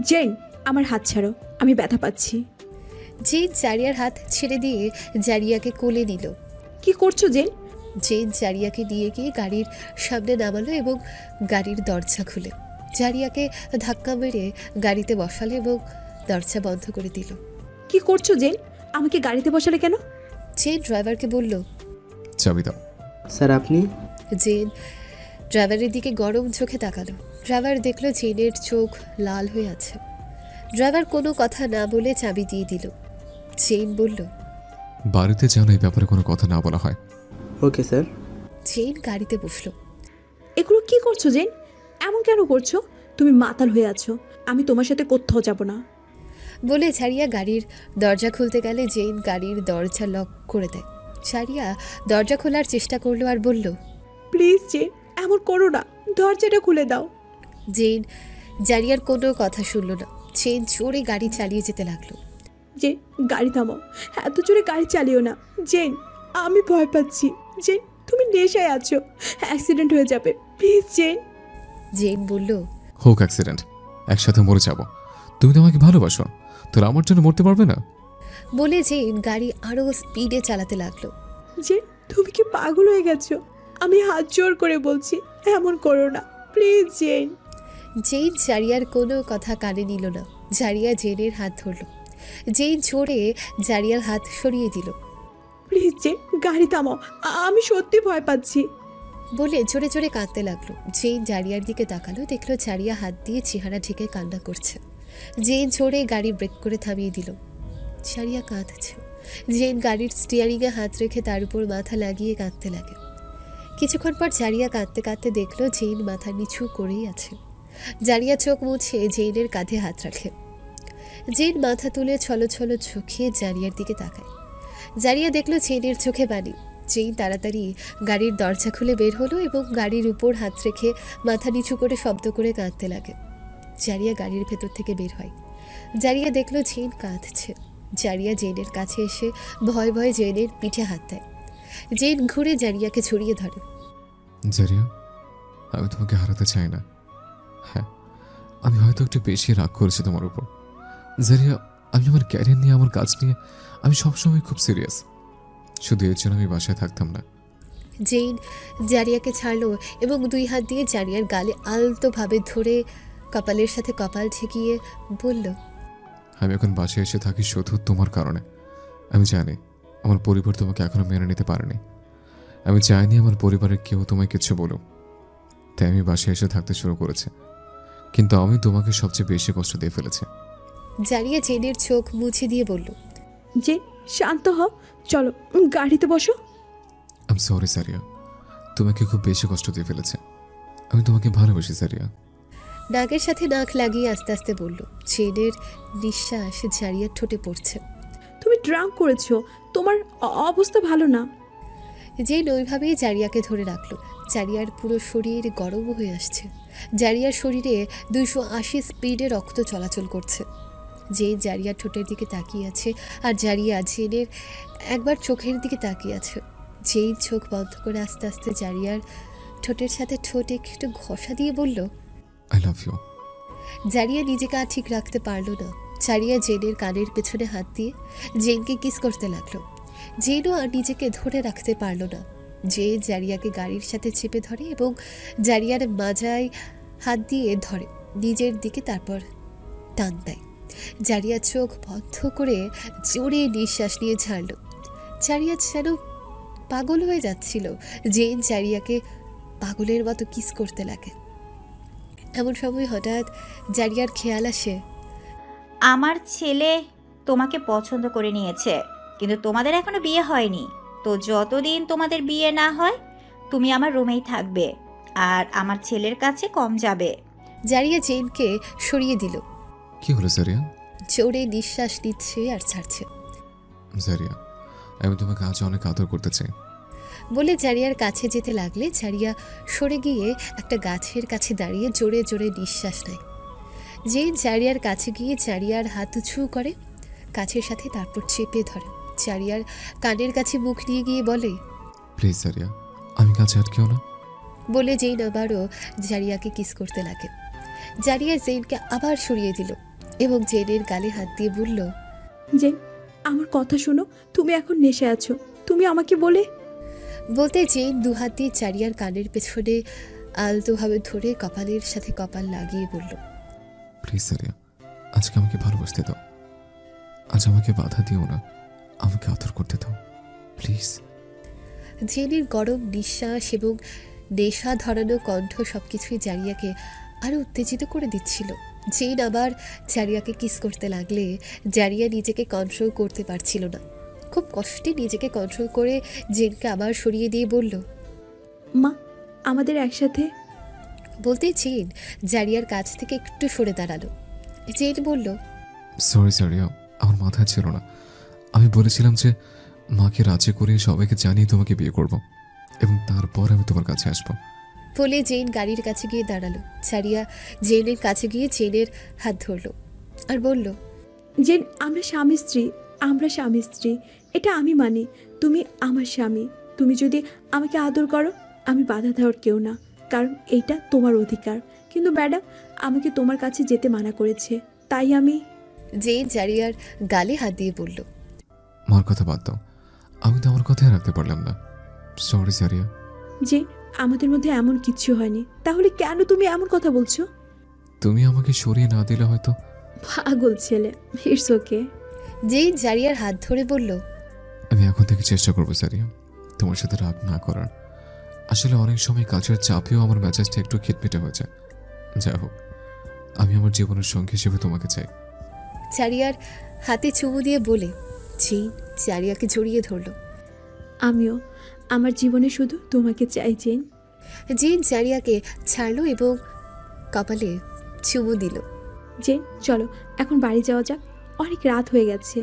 জেন, আমার হাত ছাড়ো, আমি ব্যথা পাচ্ছি। জেন জারিয়ার হাত ছেড়ে দিয়ে জারিয়াকে কোলে নিল। কি করছো জেন? জেন জারিয়াকে নিয়ে গিয়ে গাড়ির সামনে নামালো এবং গাড়ির দরজা খুলে জারিয়াকে ধাক্কা মেরে গাড়িতে বসালো এবং দরজা বন্ধ করে দিল। কি করছো জেন? আমাকে গাড়িতে বসালে কেন? জেন ড্রাইভারকে বলল, চাবি দাও। স্যার আপনি? জেন ড্রাইভারের দিকে গরম চোখে তাকালো। ড্রাইভার দেখলো জেনের চোখ লাল হয়ে আছে। ড্রাইভার কোনো কথা না বলে চাবি দিয়ে দিল। জেন বলল, বাড়িতে যেন এই ব্যাপারে কোনো কথা না বলা হয়। Okay sir. জেন গাড়িতে বসলো। এগুলো কি করছো জেন? এমন কেন করছো? তুমি মাতাল হয়ে আছো। আমি তোমার সাথে কোথাও যাব না বলে ছাড়িয়া গাড়ির দরজা খুলতে গেলে জেন গাড়ির দরজা লক করে দেয়। ছাড়িয়া দরজা খোলার চেষ্টা করলো আর বলল, প্লিজ জেন, এমন করো না, দরজাটা খুলে দাও। জেন জারিয়ার কোনো কথা শুনল না। জেন জোরে গাড়ি চালিয়ে যেতে লাগলো। জেন গাড়ি থামাও, এত জোরে গাড়ি চালিও না। জেন আমি ভয় পাচ্ছি। জেন তুমি নেশায় আছো, অ্যাক্সিডেন্ট হয়ে যাবে, প্লিজ জেন। জেন বলল, হোক অ্যাক্সিডেন্ট, একসাথে মরে যাব। তুমি তো আমাকে ভালোবাসো, তোর আমার জন্য মরতে পারবে না? বলে জেন গাড়ি আরো স্পিডে চালাতে লাগলো। জেন তুমি কি পাগল হয়ে গেছো? আমি হাত জোর করে বলছি, এমন করো না প্লিজ জেন। জেন জারিয়ার কোনো কথা কানে নিল না। জারিয়া জেনের হাত ধরল। জেন জোরে জারিয়ার হাত সরিয়ে দিল। প্লিজ জেন, গাড়ি থামাও, আমি সত্যি ভয় পাচ্ছি। বলে জোরে জোরে কাঁদতে লাগলো। জেন জারিয়ার দিকে তাকালো, দেখলো জারিয়া হাত দিয়ে চেহারা ঢেকে কান্না করছে। জেন জোরে গাড়ি ব্রেক করে থামিয়ে দিল। জারিয়া কাঁদছে। জেন গাড়ির স্টিয়ারিংয়ে হাত রেখে তার উপর মাথা লাগিয়ে কাঁদতে লাগে। কিছুক্ষণ পর জারিয়া কাঁদতে কাঁদতে দেখলো জেন মাথা নিচু করেই আছে। জারিয়া চোখ মুছে জেনের কাঁধে হাত রাখে। জেন মাথা তুলে ছলো ছলো চোখে জারিয়ার দিকে তাকায়। জারিয়া দেখলো জেনের চোখে পানি। জেন তাড়াতাড়ি গাড়ির দরজা খুলে বের হলো এবং গাড়ির উপর হাত রেখে মাথা নিচু করে শব্দ করে কাঁদতে লাগে। জারিয়া গাড়ির ভেতর থেকে বের হয়। জারিয়া দেখলো জেন কাঁদছে। জারিয়া জেনের কাছে এসে ভয় ভয়ে জেনের পিঠে হাত দেয়। জেন ঘুরে জারিয়াকে ছড়িয়ে ধরে। জারিয়া, আমি তোমাকে হারাতে চাই না। হ্যাঁ, আমি হয়তো একটু বেশি রাগ করেছি তোমার উপর। জারিয়া, আমি আমার ক্যারিয়ার নিয়ে, আমার কাজ নিয়ে আমি সবসময় খুব সিরিয়াস। শুধু এর জন্য আমি বাসায় থাকতাম না। জেন জারিয়াকে ছাড়লো এবং দুই হাত দিয়ে জারিয়ার গালে আলতোভাবে ধরে কপালের সাথে কপাল ঠেকিয়ে বলল, আমি এখন বাসায় এসে থাকি শুধু তোমার কারণে। আমি জানি আমার পরিবার তোমাকে এখনো মেনে নিতে পারেনি। আমি চাইনি আমার পরিবারের কেউ তোমায় কিছু বলুক, তাই আমি বাসায় এসে থাকতে শুরু করেছি। কিন্তু আমি তোমাকে সবচেয়ে বেশি কষ্ট দিয়ে ফেলেছি। জারিয়া জেনের চোখ মুছে দিয়ে বলল, জেন শান্ত হও, চলো গাড়িতে বসো। আই এম সরি জারিয়া, তোমাকে খুব বেশি কষ্ট দিয়ে ফেলেছে। আমি তোমাকে ভালোবাসি জারিয়া। নাকের সাথে নাক লাগিয়ে আস্তে আস্তে বলল। জেনের নিঃশ্বাস জারিয়ার ঠোঁটে পড়ছে। তুমি ড্রাঙ্ক করেছো, তোমার অবস্থা ভালো না। জেন ওইভাবেই জারিয়াকে ধরে রাখলো। জারিয়ার পুরো শরীর গরম হয়ে আসছে। জারিয়ার শরীরে 280 স্পিডে রক্ত চলাচল করছে। জেন জারিয়ার ঠোঁটের দিকে তাকিয়ে আছে আর জারিয়া জেনের একবার চোখের দিকে তাকিয়ে আছে। জেন চোখ বন্ধ করে আস্তে আস্তে জারিয়ার ঠোঁটের সাথে ঠোঁট একটু ঘষা দিয়ে বলল, আই লাভ ইউ। জারিয়া নিজেকে আর ঠিক রাখতে পারল না। জারিয়া জেনের কানের পেছনে হাত দিয়ে জেনকে কিস করতে লাগলো। জেনও আর নিজেকে ধরে রাখতে পারল না। জেন জারিয়াকে গাড়ির সাথে চেপে ধরে এবং জারিয়ার মাজায় হাত দিয়ে ধরে নিজের দিকে, তারপর টান দেয়। জারিয়া চোখ বন্ধ করে জোরে নিঃশ্বাস নিয়ে ছাড়ল। জারিয়া যেন পাগল হয়ে যাচ্ছিল। জেন জারিয়াকে পাগলের মতো কিস করতে লাগে। এমন সময় হঠাৎ জারিয়ার খেয়াল আসে, আমার ছেলে তোমাকে পছন্দ করে নিয়েছে, কিন্তু তোমাদের এখনো বিয়ে হয়নি। তো যতদিন তোমাদের বিয়ে না হয় তুমি আমার রুমেই থাকবে আর আমার ছেলের কাছে কম যাবে। জারিয়া জেনকে সরিয়ে দিল। কি হলো জারিয়া? জোরে নিঃশ্বাস নিচ্ছে আর ছাড়ছে। জারিয়া, আমি তোমাকে আজ অনেক আদর করতে চাই বলে জারিয়ার কাছে যেতে লাগলে জারিয়া সরে গিয়ে একটা গাছের কাছে দাঁড়িয়ে জোরে জোরে নিঃশ্বাস নেয়। জেন জারিয়ার কাছে গিয়ে জারিয়ার হাত উঁচু করে কাছের সাথে, তারপর চেপে ধরে। জারিয়ার কানের কাছে মুখ নিয়ে গিয়ে বলে, প্লিজ জারিয়া, আমি কাছে আটকেও না। বলে জেন আবারও জারিয়াকে কিস করতে লাগে। জারিয়া জেনকে আবার সরিয়ে দিল এবং জেনের গালে হাত দিয়ে বলল, জেন আমার কথা শোনো, তুমি এখন নেশে আছো, তুমি আমাকে বলতে জেন দুহাত দিয়ে জারিয়ার কানের পেছনে আলতোভাবে ধরে কপালের সাথে কপাল লাগিয়ে বলল, প্লিজ জারিয়া, আজকে আমাকে ভালোবাসতে দাও। আজ আমাকে বাধা দিও না, আমাকে আদর করতে দাও প্লিজ। জেনের গরম নিঃশ্বাস এবং নেশা ধরানো কণ্ঠ সবকিছুই জারিয়াকে আরো উত্তেজিত করে দিচ্ছিল। জেন আবার জারিয়াকে কিস করতে লাগলে জারিয়া নিজেকে কন্ট্রোল করতে পারছিল না। খুব কষ্টে নিজেকে কন্ট্রোল করে জেনকে আবার সরিয়ে দিয়ে বলল, মা আমাদের একসাথে। বলতে জেন জারিয়ার কাছ থেকে একটু সরে দাঁড়ালো। জেন বলল, সরি জারিয়া, আমার মাথায় ছিল না। আমি বলেছিলাম যে মাকে রাজি করে সবাইকে জানিয়ে তোমাকে বিয়ে করব এবং তারপর আমি তোমার কাছে আসবো। বলে জেন গাড়ির কাছে গিয়ে দাঁড়ালো। জারিয়া জেনের কাছে গিয়ে জেনের হাত ধরলো আর বলল, জেন আমরা স্বামী স্ত্রী, এটা আমি মানি। তুমি আমার স্বামী, তুমি যদি আমাকে আদর করো আমি বাধা দেওয়ার কেউ না, কারণ এইটা তোমার অধিকার। কিন্তু ম্যাডাম আমাকে তোমার কাছে যেতে মানা করেছে, তাই আমি। জেন জারিয়ার গালে হাত দিয়ে বলল, মার কথা বাদ দাও, আমি তো আমার কথাই রাখতে পারলাম না। সরি জারিয়া। যে আমাদের মধ্যে এমন কিচ্ছু হয়নি, তাহলে কেন তুমি এমন কথা বলছো? তুমি আমাকে সরিয়ে না দিলে হয়তো। পাগল ছেলে, ইটস ওকে। যেই জারিয়ার হাত ধরে বলল, আমি এখন থেকে চেষ্টা করবো জারিয়া তোমার সাথে রাগ না করার। আসলে অনেক সময় কাজের চাপেও আমার মেজাজটা একটু খিটমিটে হয়ে যায়। যাই হোক, আমি আমার জীবনের সঙ্গী হিসেবে তোমাকে চাই। জারিয়ার হাতে চুমু দিয়ে বলে জেইন জারিয়াকে জড়িয়ে ধরল। আমিও আমার জীবনে শুধু তোমাকে চাই জেন। জেইন জারিয়াকে ছাড়লো এবং কপালে চুমু দিল। জেন চলো এখন বাড়ি যাওয়া যাক, অনেক রাত হয়ে গেছে।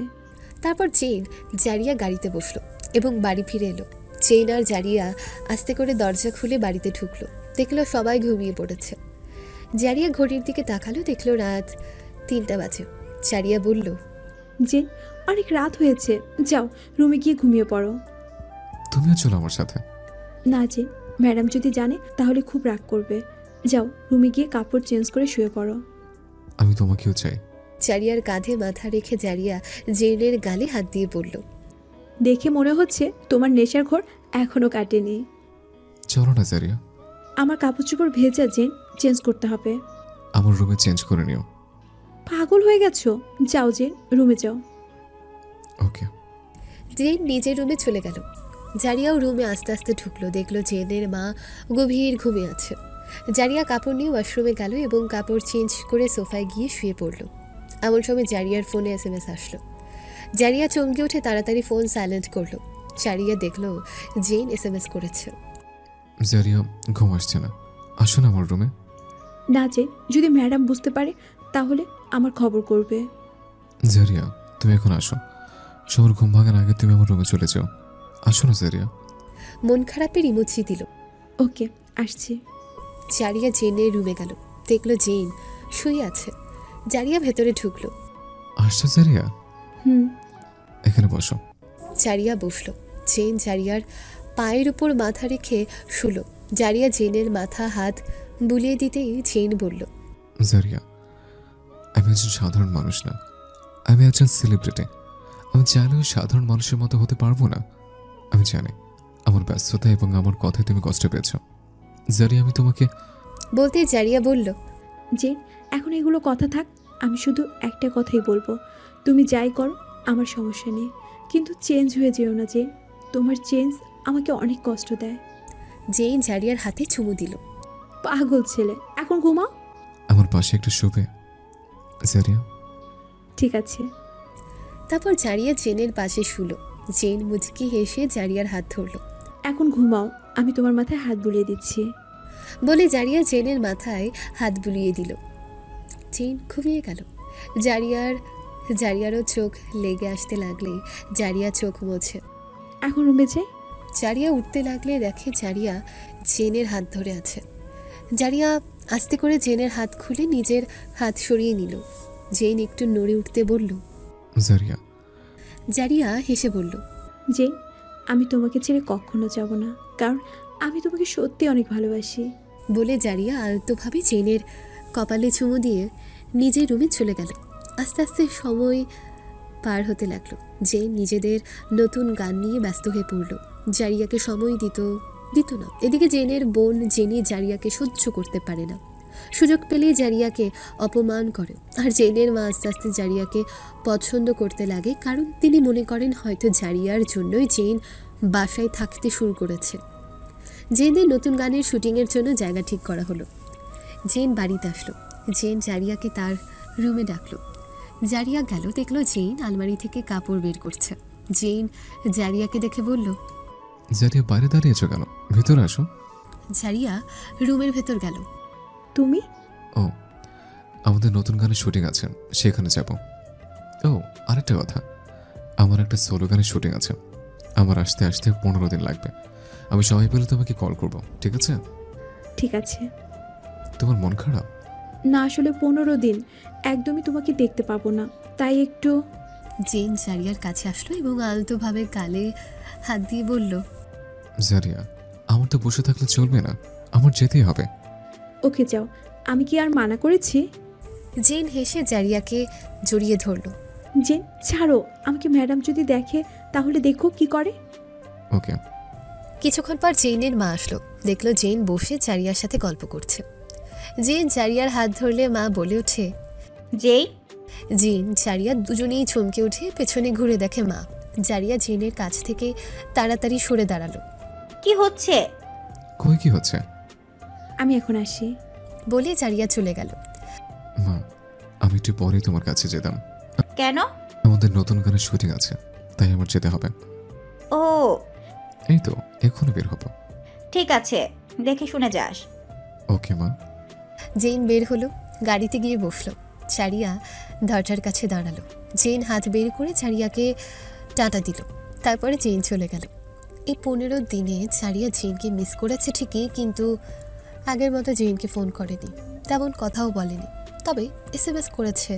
তারপর জেইন জারিয়া গাড়িতে বসলো এবং বাড়ি ফিরে এলো। জেইন আর জারিয়া আস্তে করে দরজা খুলে বাড়িতে ঢুকলো। দেখলো সবাই ঘুমিয়ে পড়েছে। জারিয়া ঘড়ির দিকে তাকালো, দেখলো রাত 3টা বাজে। জারিয়া বলল, জেন অনেক রাত হয়েছে, যাও রুমে গিয়ে ঘুমিয়ে পড়ো। তুমিও চলো আমার সাথে। না জেন, ম্যাডাম যদি জানে তাহলে খুব রাগ করবে। যাও রুমে গিয়ে কাপড় চেঞ্জ করে শুয়ে পড়ো। আমি তোমাকেও চাই। জারিয়ার কাঁধে মাথা রেখে জারিয়া জেইনের গালে হাত দিয়ে বলল, দেখে মনে হচ্ছে তোমার নেশার ঘোর এখনো কাটেনি। চলো না জারিয়া। আমার কাপড় চোপড় ভেজা জেন, চেঞ্জ করতে হবে। আমার রুমে চেঞ্জ করে নিও। পাগল হয়ে গেছো, যাও জেন রুমে যাও। ওকে। জেইন নিজের রুমে চলে গেল। জারিয়াও রুমে আস্তে আস্তে ঢুকলো। দেখলো জেনের মা গভীর ঘুমে আছে। জারিয়া কাপড় নিয়ে ওয়াশরুমে গেল এবং কাপড় চেঞ্জ করে সোফায় গিয়ে শুয়ে পড়ল। এমন সময় জারিয়ার ফোনে SMS আসলো। জারিয়া চমকে উঠে তাড়াতাড়ি ফোন সাইলেন্ট করলো। জারিয়া দেখলো জেন SMS করেছে। জারিয়া ঘুম আসছে না, আসো না আমার রুমে। না জেন, যদি ম্যাডাম বুঝতে পারে তাহলে আমার খবর করবে। জারিয়া তুমি এখন আসো, সবার ঘুম ভাঙার আগে তুমি আমার রুমে চলে যাও। আসো না জারিয়া। মন খারাপের ইমোজি দিল। ওকে আসছি। জারিয়া জেনের রুমে গেল। দেখলো জেন শুয়ে আছে। জারিয়া ভেতরে ঢুকলো। আসছো জারিয়া? হুম। এখানে বসো। জারিয়া বসলো। জেন জারিয়ার পায়ের উপর মাথা রেখে শুলো। জারিয়া জেনের মাথা হাত বুলিয়ে দিতেই জেন বলল, জারিয়া আমি একজন সাধারণ মানুষ না, আমি একজন সেলিব্রিটি। আমি চাইলেও সাধারণ মানুষের মতো হতে পারবো না। আমি জানি আমার ব্যস্ততা এবং আমার কথায় তুমি কষ্ট পেয়েছ। জারিয়া আমি তোমাকে বলতে জারিয়া বলল, জেন এখন এগুলো কথা থাক, আমি শুধু একটা কথাই বলবো, তুমি যাই করো আমার সমস্যা নেই, কিন্তু চেঞ্জ হয়ে যেও না জেন। তোমার চেঞ্জ আমাকে অনেক কষ্ট দেয়। জেন জারিয়ার হাতে চুমু দিল। পাগল ছেলে, এখন ঘুমাও। আমার পাশে একটু শুবে জারিয়া। ঠিক আছে। তারপর জারিয়া জেনের পাশে শুলো। জেন মুচকি হেসে জারিয়ার হাত ধরল। এখন ঘুমাও, আমি তোমার মাথায় হাত বুলিয়ে দিচ্ছি। বলে জারিয়া জেনের মাথায় হাত বুলিয়ে দিল। জেন ঘুমিয়ে গেল। জারিয়ারও চোখ লেগে আসতে লাগলে জারিয়া চোখ মোছে। এখন রুমে যাই। জারিয়া উঠতে লাগলে দেখে জারিয়া জেনের হাত ধরে আছে। জারিয়া আস্তে করে জেনের হাত খুলে নিজের হাত সরিয়ে নিল। জেন একটু নড়ে উঠতে বলল, জারিয়া। জারিয়া হেসে বলল, জেন আমি তোমাকে ছেড়ে কখনো যাব না, কারণ আমি তোমাকে সত্যি অনেক ভালোবাসি। বলে জারিয়া আলতোভাবে জেনের কপালে চুমু দিয়ে নিজের রুমে চলে গেল। আস্তে আস্তে সময় পার হতে লাগলো। জেন নিজেদের নতুন গান নিয়ে ব্যস্ত হয়ে পড়ল। জারিয়াকে সময় দিত না। এদিকে জেনের বোন জেনি জারিয়াকে সহ্য করতে পারে না। সুযোগ পেলেই জারিয়াকে অপমান করে। আর জেনের মা আস্তে আস্তে জারিয়াকে পছন্দ করতে লাগে, কারণ তিনি মনে করেন হয়তো জারিয়ার জন্যই জেন বাসায় থাকতে শুরু করেছে। জেনের নতুন গানের শুটিংয়ের জন্য জায়গা ঠিক করা হলো। জেন বাড়িতে আসলো। জেন জারিয়াকে তার রুমে ডাকলো। জারিয়া গেল, দেখলো জেন আলমারি থেকে কাপড় বের করছে। জেন জারিয়াকে দেখে বলল, জারিয়া বাইরে দাঁড়িয়েছো কেন? ভিতরে আসো। জারিয়া রুমের ভেতর গেল। তুমি? ও আমাদের নতুন গানের শুটিং আছে, সেখানে যাব। ও আরেকটা কথা, আমার একটা সোলো গানের শুটিং আছে। আমার আসতে আসতে 15 দিন লাগবে। আমি সময় পেলে তোমাকে কল করব, ঠিক আছে? ঠিক আছে। তোমার মন খারাপ? না আসলে 15 দিন একদমই তোমাকে দেখতে পাবো না, তাই একটু। জেন জারিয়ার কাছে আসলো এবং আলতোভাবে গালে হাত দিয়ে বলল, জারিয়া আমার তো বসে থাকলে চলবে না, আমার যেতেই হবে। ওকে যাও, আমি কি আর মানা করেছি? জেন হেসে জারিয়াকে জড়িয়ে ধরল। জেন ছাড়ো, আমাকে ম্যাডাম যদি দেখে তাহলে দেখো কি করে। ওকে। কিছুক্ষণ পর জেনের মা আসলো, দেখলো জেন বসে জারিয়ার সাথে গল্প করছে। জেন জারিয়ার হাত ধরলে মা বলে ওঠে, যেই জিন জারিয়া দুজনেই চমকে উঠে পেছনে ঘুরে দেখে মা। জারিয়া জিনের কাছ থেকে তাড়াতাড়ি সরে দাঁড়ালো। কি হচ্ছে? কই কি হচ্ছে? আমি এখন আসি। বলে জারিয়া চলে গেল। মা, আমি একটু পরেই তোমার কাছে যেতাম। কেন? আমাদের নতুন গানের শুটিং আছে, তাই আমার যেতে হবে। ও এই তো এখনই বের হবো। ঠিক আছে, দেখে শুনে যাস। ওকে মা। জেন বের হলো, গাড়িতে গিয়ে বসলো। জারিয়া দরজার কাছে দাঁড়ালো। জেন হাত বের করে জারিয়াকে টাটা দিল, তারপরে জেন চলে গেল। এই 15 দিনে জারিয়া জেনকে মিস করেছে ঠিকই, কিন্তু আগের মতো জেনকে ফোন করেনি, তেমন কথাও বলেনি। তবে SMS করেছে,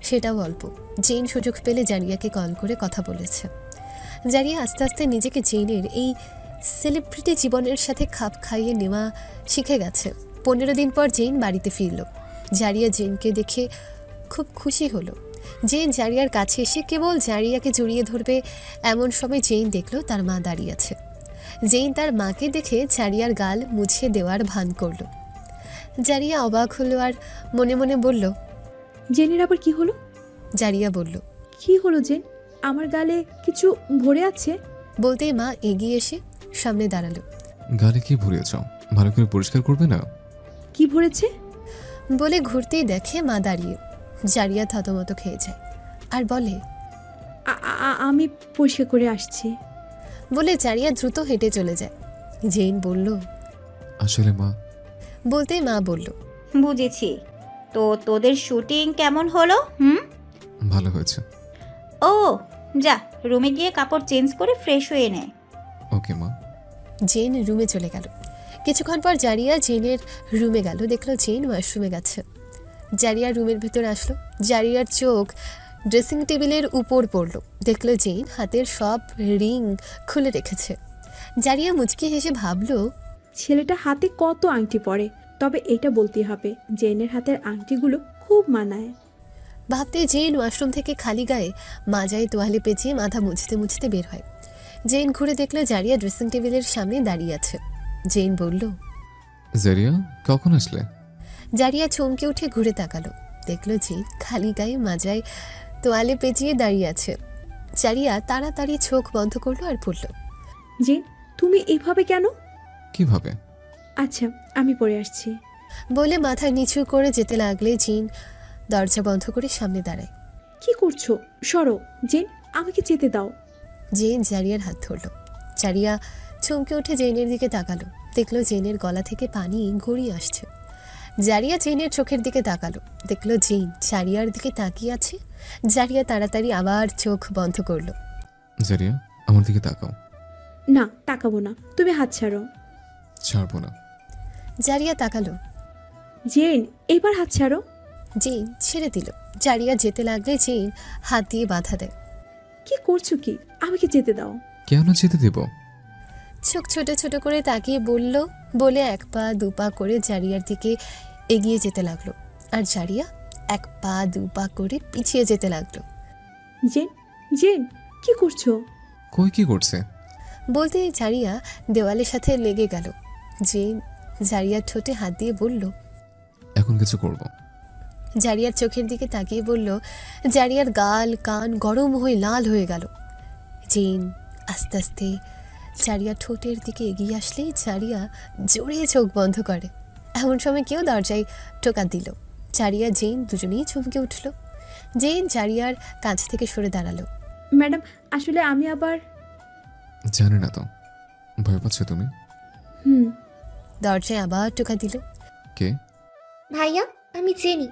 সেটাও অল্প। জেন সুযোগ পেলে জারিয়াকে কল করে কথা বলেছে। জারিয়া আস্তে আস্তে নিজেকে জেনের এই সেলিব্রিটি জীবনের সাথে খাপ খাইয়ে নেওয়া শিখে গেছে। 15 দিন পর জেন বাড়িতে ফিরল। জারিয়া জেনকে দেখে খুব খুশি হলো। জেন জারিয়ার কাছে এসে কেবল জারিয়াকে জড়িয়ে ধরবে, এমন সময় জেন দেখল তার মা দাঁড়িয়ে আছে। জেন তার মাকে দেখে জারিয়ার গাল মুছে দেওয়ার ভান করল। জারিয়া অবাক হলো আর মনে মনে বলল, জেনের আবার কি হলো? জারিয়া বলল, কি হলো জেন? আমার গালে কিছু ভরে আছে। বলতেই মা এগিয়ে এসে সামনে দাঁড়ালো। গালে কি ভরিয়েছ? ভালো করে পরিষ্কার করবে না? কি ভরেছে? বলে ঘুরতেই দেখে মা দাঁড়িয়ে। জারিয়া থতমত খেয়ে যায় আর বলে, আমি পরিষ্কার করে আসছি। বলে জারিয়া দ্রুত হেঁটে চলে যায়। জেন বলল, আসলে মা। বলতেই মা বলল, বুঝেছি। তো তোদের শুটিং কেমন হলো? ভালো হয়েছে। ও যা, রুমে গিয়ে কাপড় চেঞ্জ করে ফ্রেশ হয়ে নে। ওকে মা। জেন রুমে চলে গেল। কিছুক্ষণ পর জারিয়া জেনের রুমে গেল, দেখলো জেন ওয়াশরুমে গেছে। জারিয়া রুমের ভেতর আসলো। জারিয়ার চোখ ড্রেসিং টেবিলের উপর পড়ল, দেখলো জেন হাতের সব রিং খুলে রেখেছে। জারিয়া মুচকি হেসে ভাবলো, ছেলেটা হাতে কত আংটি পরে, তবে এটা বলতে হবে জেনের হাতের আংটিগুলো খুব মানায়। ভাবতে জেন ওয়াশরুম থেকে খালি গায়ে মাজায় তোয়ালে পেঁচিয়ে মাথা মুছতে মুছতে বের হয়। জেন ঘুরে দেখলো জারিয়া ড্রেসিং টেবিলের সামনে দাঁড়িয়ে আছে। জেন বলল, জারিয়া কখন আসলে? জারিয়া চমকে উঠে ঘুরে তাকালো, দেখলো জেন খালি গায়ে মাজায় তোয়ালে পেঁচিয়ে দাঁড়িয়ে আছে। জারিয়া তাড়াতাড়ি চোখ বন্ধ করলো আর পড়ল, জেন তুমি এভাবে কেন? কিভাবে? আচ্ছা আমি পরে আসছি। বলে মাথা নিচু করে যেতে লাগলে জেন দরজা বন্ধ করে সামনে দাঁড়ায়। কি করছো? সরো জেন, আমাকে যেতে দাও। জেন জারিয়ার হাত ধরল। জারিয়া চমকে উঠে জেনের দিকে তাকালো, দেখলো জেনের গলা থেকে পানি গড়িয়ে আসছে। জারিয়া জেনের চোখের দিকে তাকালো, দেখলো জেন জারিয়ার দিকে তাকিয়ে আছে। জারিয়া তাড়াতাড়ি আবার চোখ বন্ধ করলো। জারিয়া আমার দিকে তাকাও। না তাকাবো না, তুমি হাত ছাড়ো। ছাড়বো না। জারিয়া তাকালো। জেন এবার হাত ছাড়ো। জেন ছেড়ে দিল। জারিয়া যেতে লাগলে জেন হাত দিয়ে বাধা দেয়। কি করছো কি? আমাকে যেতে দাও। কেন যেতে দেব? চোখ ছোট ছোট করে তাকিয়ে বলল, বলে 1 পা 2 পা করে জারিয়ার দিকে এগিয়ে যেতে লাগলো। আর জারিয়া 1 পা 2 পা করে পিছিয়ে যেতে লাগলো। জেন জেন কি করছো? কই কি করছে? বলতে জারিয়া দেওয়ালের সাথে লেগে গেল। জেন জারিয়ার ঠোঁটে হাত দিয়ে বলল, এখন কিছু করব। জারিয়ার চোখের দিকে তাকিয়ে বলল। জারিয়ার গাল কান গরম হয়ে লাল হয়ে গেল। জেন আস্তে আস্তে জারিয়ার ঠোঁটের দিকে এগিয়ে আসলেই জারিয়া জোরে চোখ বন্ধ করে। এমন সময় কেউ দরজায় টোকা দিল। জারিয়া জেন দুজনেই চমকে উঠল। জেন জারিয়ার কাছ থেকে সরে দাঁড়ালো। ম্যাডাম আসলে আমি আবার। জানি না তো, ভয় পাচ্ছ তুমি? দরজায় আবার টোকা দিল। কে? ভাইয়া আমি জেনি।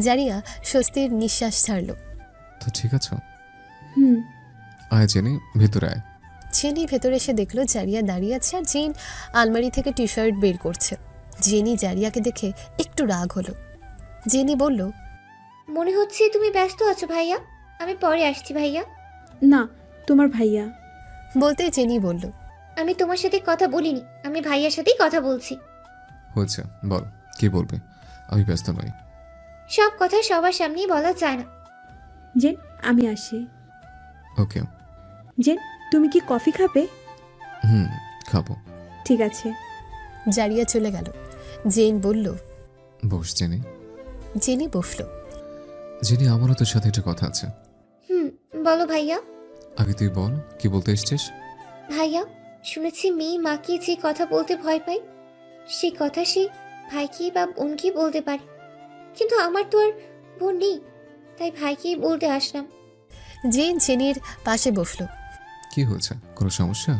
জারিয়া স্বস্তির নিঃশ্বাস ছাড়ল। তো ঠিক আছে। আয় জেনি, ভেতরে আয়। জেনি ভেতরে এসে দেখলো জারিয়া দাঁড়িয়ে আছে আর জেন আলমারি থেকে টি শার্ট বের করছে। জেনি জারিয়াকে দেখে একটু রাগ হলো। জেনি বলল, মনে হচ্ছে তুমি ব্যস্ত আছো ভাইয়া, আমি পরে আসছি ভাইয়া। না তোমার ভাইয়া। বলতে জেনি বলল, আমি তোমার সাথে কথা বলিনি, আমি ভাইয়ার সাথেই কথা বলছি। হয়েছে, বল কি বলবে। আমি ব্যস্ত নই। সব কথা সবার সামনেই বলা যায় না। জেন আমি আসি। ওকে। জেন তুমি কি কফি খাবে? খাবো। ঠিক আছে। জারিয়া চলে গেল। জেন বলল, বস জেনি। জেনি বসলো। জেনি, আমারও তোর সাথে একটা কথা আছে। বলো ভাইয়া। আগে তুই বল, কি বলতে এসছিস? ভাইয়া, শুনেছি মেয়ে মাকে যে কথা বলতে ভয় পায়, সেই কথা সে ভাইকে বা বোনকে বলতে পারে, কিন্তু আমার তো আর বোন নেই, তাই ভাইকেই বলতে আসলাম। জেন জেনির পাশে বসলো। কি হয়েছে, কোনো সমস্যা?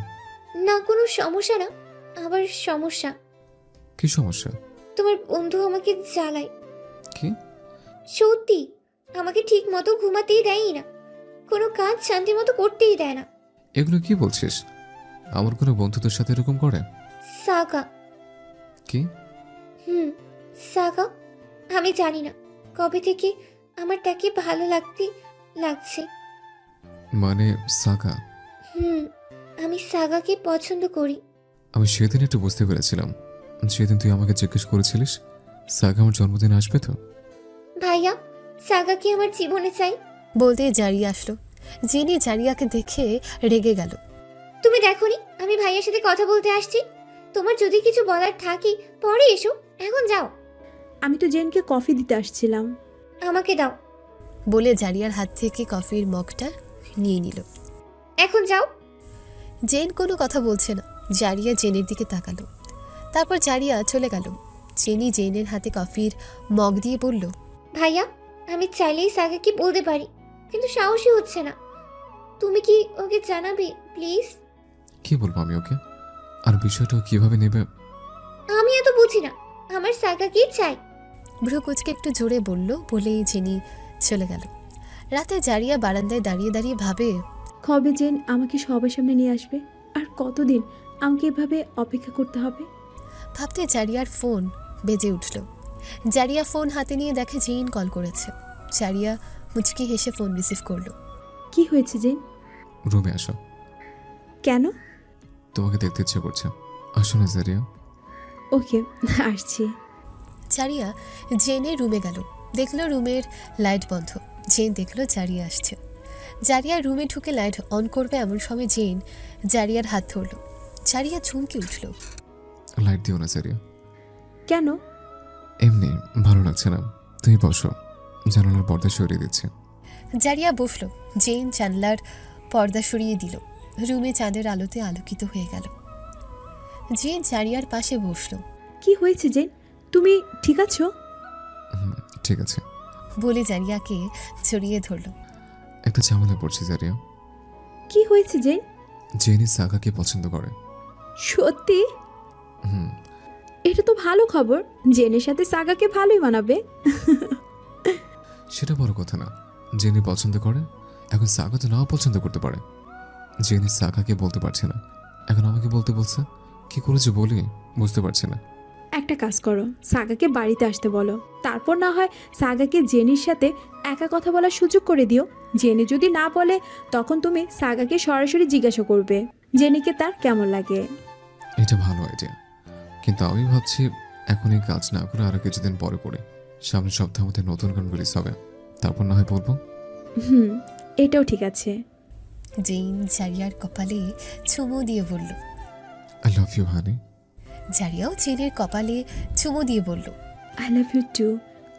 না, কোনো সমস্যা না, আবার সমস্যা। কি সমস্যা? তোমার বন্ধু আমাকে জ্বালায়। কি? সত্যি, আমাকে ঠিক মতো ঘুমাতেই দেয়ই না, কোনো কাজ শান্তি মতো করতেই দেয় না। এগুলো কি বলছিস? আমার কোনো বন্ধু তোর সাথে এরকম করে? সাগা। কি? সাগা। আমি জানি না কবে থেকে আমার তাকে ভালো লাগছে। মানে সাগা? আমি সাগাকে পছন্দ করি। আমি সেদিন একটু বুঝতে পেরেছিলাম। সেদিন তুই আমাকে জিজ্ঞেস করেছিলিস সাগা আমার জন্মদিনে আসবে তো। ভাইয়া, সাগাকে আমার জীবনে চাই। বলতে জারিয়া আসলো। জেনি জারিয়াকে দেখে রেগে গেল। তুমি দেখোনি আমি ভাইয়ার সাথে কথা বলতে আসছি? তোমার যদি কিছু বলার থাকে পরে এসো, এখন যাও। আমি তো জেনকে কফি দিতে আসছিলাম। আমাকে দাও। বলে জারিয়ার হাত থেকে কফির মগটা নিয়ে নিল। এখন যাও। জেন কোনো কথা বলছে না। জারিয়া জেনের দিকে তাকালো। তারপর জারিয়া চলে গেল। জেনি জেনের হাতে কফির মগ দিয়ে বলল, ভাইয়া, আমি চাইলেই সাগাকে বলতে পারি, কিন্তু সাহসই হচ্ছে না। তুমি কি ওকে জানাবে প্লিজ? কি বলবো আমি ওকে? আর বিষয়টা কিভাবে নেবে? আমি এত বুঝি না, আমার সাগাকেই চাই। ভ্রুকুচকে একটু জোরে বলল, বলেই জেনি চলে গেল। রাতে জারিয়া বারান্দায় দাঁড়িয়ে দাঁড়িয়ে ভাবে, কবে জেন আমাকে সবার সামনে নিয়ে আসবে, আর কতদিন আমাকে এভাবে অপেক্ষা করতে হবে। ভাবতে জারিয়ার ফোন বেজে উঠল। জারিয়া ফোন হাতে নিয়ে দেখে জেইন কল করেছে। জারিয়া মুচকি হেসে ফোন রিসিভ করলো। কি হয়েছে জেন? রুমে আসো। কেন? তোমাকে দেখতে ইচ্ছে করছে, আসো না জারিয়া। ওকে, আসছি। জারিয়া জেনের রুমে গেল। দেখলো রুমের লাইট বন্ধ। জেন দেখলো জারিয়া আসছে। জারিয়া রুমে ঢুকে লাইট অন করবে এমন সময় জেন জারিয়ার হাত ধরল। জারিয়া চমকে উঠল। লাইট দিও না জারিয়া। কেন? এমনি ভালো লাগছে না, তুমি বসো, জানালার পর্দা সরিয়ে দিচ্ছে। জারিয়া বসলো। জেন জানলার পর্দা সরিয়ে দিল। রুমে চাঁদের আলোতে আলোকিত হয়ে গেল। জেন জারিয়ার পাশে বসলো। কি হয়েছে জেন, তুমি ঠিক আছো? ঠিক আছে, বলে জারিয়াকে জড়িয়ে ধরল। একটা ঝামেলা পড়ছি জারিয়া। কি হয়েছে জেন? জেনি সাগাকে পছন্দ করে। সত্যি? এটা তো ভালো খবর, জেনের সাথে সাগাকে ভালোই মানাবে। সেটা বড় কথা না, জেনি পছন্দ করে। এখন সাগা তো নাও পছন্দ করতে পারে। জেনি সাগাকে বলতে পারছে না, এখন আমাকে বলতে বলছে। কি করেছে বলি বুঝতে পারছি না। একটা কাজ করো, সাগাকে বাড়িতে আসতে বলো, তারপর না হয় সাগাকে জেনির সাথে একা কথা বলার সুযোগ করে দিও। জেনি যদি না বলে তখন তুমি সাগাকে সরাসরি জিজ্ঞাসা করবে জেনিকে তার কেমন লাগে। এটা ভালো আইডিয়া, কিন্তু আমি ভাবছি এখন এই কাজ না করে আরো কিছুদিন পরে করি। সামনের সপ্তাহের মধ্যে নতুন গান রিলিজ হবে, তারপর না হয় বলবো। এটাও ঠিক আছে। জেন জারিয়ার কপালে চুমু দিয়ে বলল, আই লাভ ইউ হানি। জারিয়াও জেনের কপালে চুমু দিয়ে বলল, আই লাভ ইউ টু।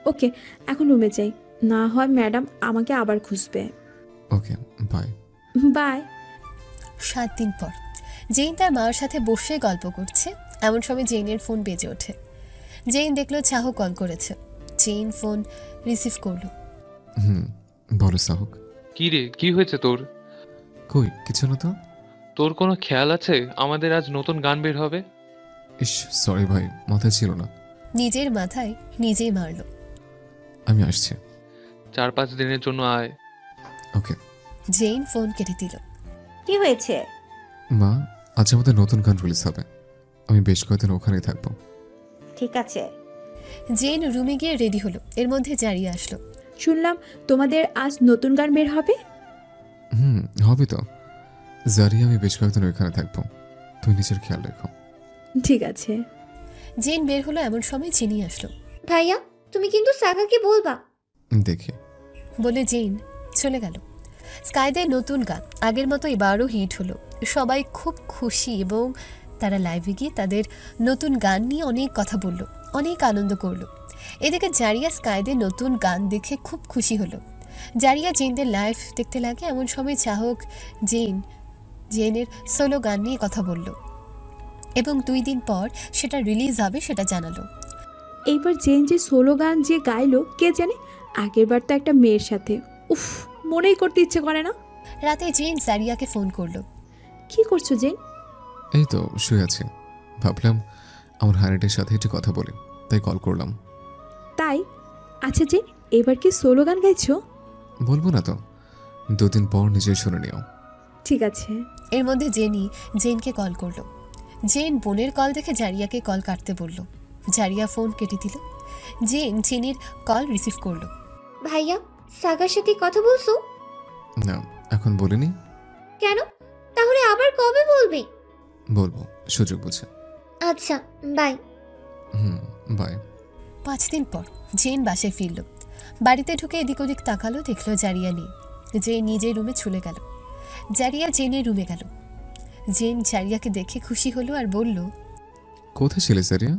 ওকে, এখন রুমে যাই, না হয় ম্যাডাম আমাকে আবার খুঁজবে। ওকে, বাই। বাই। 7 দিন পর জেন তার মার সাথে বসে গল্প করছে। এমন সময় জেনের ফোন বেজে ওঠে। জেন দেখলো চাহু কল করেছে। জেন ফোন রিসিভ করলো। বলো সাহুক। কি রে, কি হয়েছে তোর? কই কিছু না তো। তোর কোনো খেয়াল আছে আমাদের আজ নতুন গান বের হবে? ইস, সরি ভাই, মাথায় ছিল না। নিজের মাথায় নিজেই মারলো। আমি আসছি। 4-5 দিনের জন্য আয়। ওকে। জেন ফোন কেটে দিল। কি হয়েছে? মা, আজ আমাদের নতুন গান রিলিজ হবে, আমি বেশ কয়েকদিন ওখানেই থাকবো। ঠিক আছে। জেন রুমে গিয়ে রেডি হলো। এর মধ্যে জারিয়া আসলো। শুনলাম তোমাদের আজ নতুন গান বের হবে। হবে তো। জারিয়া, আমি বেশ কয়েকদিন ওইখানে থাকবো, তুমি নিজের খেয়াল রেখো। ঠিক আছে। জেন বের হলো এমন সময় চিনি আসলো। ভাইয়া, তুমি কিন্তু সাগাকে বলবা। দেখি, বলে জেন চলে গেল। স্কাইদের নতুন গান আগের মতো এবারও হিট হলো। সবাই খুব খুশি এবং তারা লাইভে গিয়ে তাদের নতুন গান নিয়ে অনেক কথা বলল, অনেক আনন্দ করলো। এদিকে জারিয়া স্কাইদের নতুন গান দেখে খুব খুশি হলো। জারিয়া জেনদের লাইভ দেখতে লাগে। এমন সময় চাহক জেনের সোলো গান নিয়ে কথা বলল এবং 2 দিন পর সেটা রিলিজ হবে সেটা জানালো। এইবার জেন যে সোলো গান যে গাইলো কে জানে, আগের বার তো একটা মেয়ের সাথে। উফ, মনেই করতে ইচ্ছে করে না। রাতে জেন জারিয়াকে ফোন করলো। কি করছো জেন? এই তো শুয়ে আছি, ভাবলাম আমার হানিটের সাথে একটু কথা বলি, তাই কল করলাম। তাই? আচ্ছা জেন, এবার কি সোলো গান গাইছো? বলবো না তো, 2 দিন পর নিজেই শুনে নিও। ঠিক আছে। এর মধ্যে জেনকে কল করলো। জেন বোনের কল দেখে জারিয়াকে কল কাটতে বলল। জারিয়া ফোন কেটে দিল। জেনির কল রিসিভ করলো। ভাইয়া, সাগার সাথে কথা বলছো? না, এখন বলিনি। কেন? তাহলে আবার কবে বলবে? বলবো সুযোগ বুঝে। আচ্ছা, বাই। বাই। 5 দিন পর জেন বাসায় ফিরল। বাড়িতে ঢুকে এদিক ওদিক তাকালো, দেখলো জারিয়া নেই। জেন নিজের রুমে চলে গেল। জারিয়া জেনের রুমে গেল। জেন জারিয়াকে দেখে খুশি হলো আর বলল, কোথায় ছিলে জারিয়া?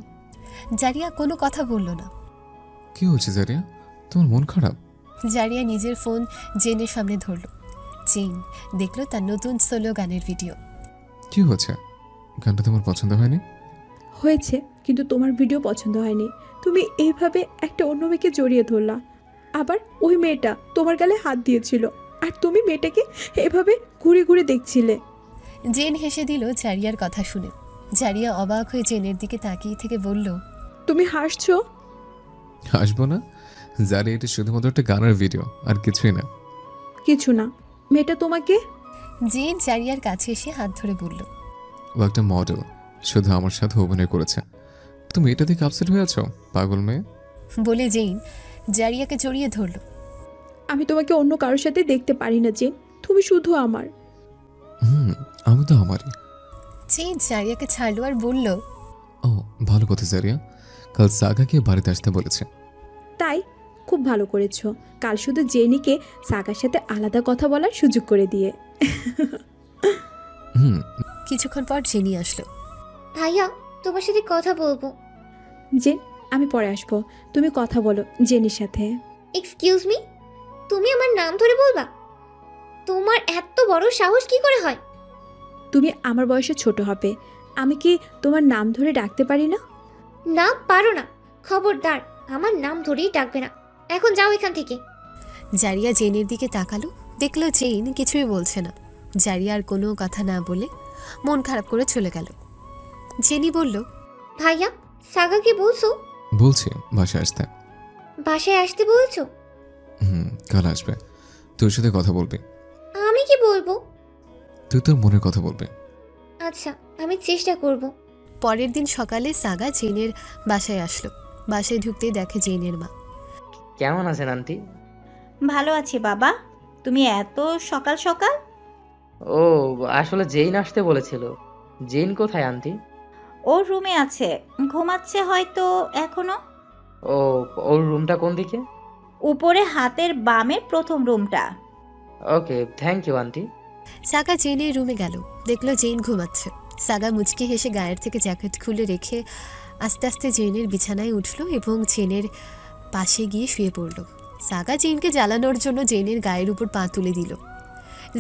জারিয়া কোনো কথা বলল না। কি হচ্ছে জারিয়া, তোমার মন খারাপ? জারিয়া নিজের ফোন জেনের সামনে ধরল। জেন দেখলো তার নতুন সোলো গানের ভিডিও। কি হচ্ছে? গানটা তোমার পছন্দ হয়নি? হয়েছে, কিন্তু তোমার ভিডিও পছন্দ হয়নি। তুমি এইভাবে একটা অন্য মেয়েকে জড়িয়ে ধরলা, আবার ওই মেয়েটা তোমার গালে হাত দিয়েছিল আর তুমি মেয়েটাকে এভাবে ঘুরে ঘুরে দেখছিলে। জেন হেসে দিল জারিয়ার কথা শুনে। জারিয়া অবাক হয়ে জেনের দিকে তাকিয়ে থেকে বলল, তুমি হাসছো? হাসবো না জারিয়া, এটা শুধুমাত্র একটা গানের ভিডিও, আর কিছুই না। কিছু না, মেয়েটা তোমাকে। জেন জারিয়ার কাছে এসে হাত ধরে বলল, ও একটা মডেল, শুধু আমার সাথে অভিনয় করেছে। তুমি এটা দেখে আপসেট হয়ে আছো, পাগল মেয়ে। বলে জেন জারিয়াকে জড়িয়ে ধরল। আমি তোমাকে অন্য কারোর সাথে দেখতে পারি না জেন, তুমি শুধু আমার। আমি তো আমারই। জেন জারিয়াকে ছাড়লো আর বলল, ও ভালো কথা জারিয়া, কাল সাগাকে বাড়িতে আসতে বলেছে। তাই? খুব ভালো করেছো, কাল শুধু জেনিকে সাগার সাথে আলাদা কথা বলার সুযোগ করে দিয়ে। কিছুক্ষণ পর জেনি আসলো। ভাইয়া, তোমার সাথে কথা বলবো। জেন, আমি পরে আসবো, তুমি কথা বলো জেনির সাথে। এক্সকিউজ মি, তুমি আমার নাম ধরে বলবা? তোমার এত বড় সাহস কি করে হয়? তুমি আমার বয়সে ছোট হবে, আমি কি তোমার নাম ধরে ডাকতে পারি না? না, পারো না। খবরদার, আমার নাম ধরেই ডাকবে না। এখন যাও এখান থেকে। জারিয়া জেনের দিকে তাকালো, দেখলো জেন কিছুই বলছে না। জারিয়া আর কোনো কথা না বলে মন খারাপ করে চলে গেল। জেনি বলল, ভাইয়া, সাগাকে বলছো? বলছি বাসায় আসতে। বাসায় আসতে বলছো? কাল আসবে, তোর সাথে কথা বলবি। আমি কি বলবো? তুই তোর মনের কথা বলবি। আচ্ছা, আমি চেষ্টা করব। পরের দিন সকালে সাগা জেনের বাসায় আসলো। বাসায় ঢুকতেই দেখে জেনের মা। কেমন আছেন আন্টি? ভালো আছি বাবা, তুমি এত সকাল সকাল? ও, আসলে জেইন আসতে বলেছিল। জেইন কোথায় আন্টি? ওর রুমে আছে, ঘুমাচ্ছে হয়তো এখনো। ও, ওর রুমটা কোন দিকে? উপরে হাতের বামের প্রথম রুমটা। ওকে, থ্যাংক ইউ আন্টি। সাগা জেনের রুমে গেল, দেখলো জেন ঘুমাচ্ছে। সাগা মুচকি হেসে গায়ের থেকে জ্যাকেট খুলে রেখে আস্তে আস্তে জেনের বিছানায় উঠলো এবং জেনের পাশে গিয়ে শুয়ে পড়ল। সাগা জেনকে জ্বালানোর জন্য জেনের গায়ের উপর পা তুলে দিল।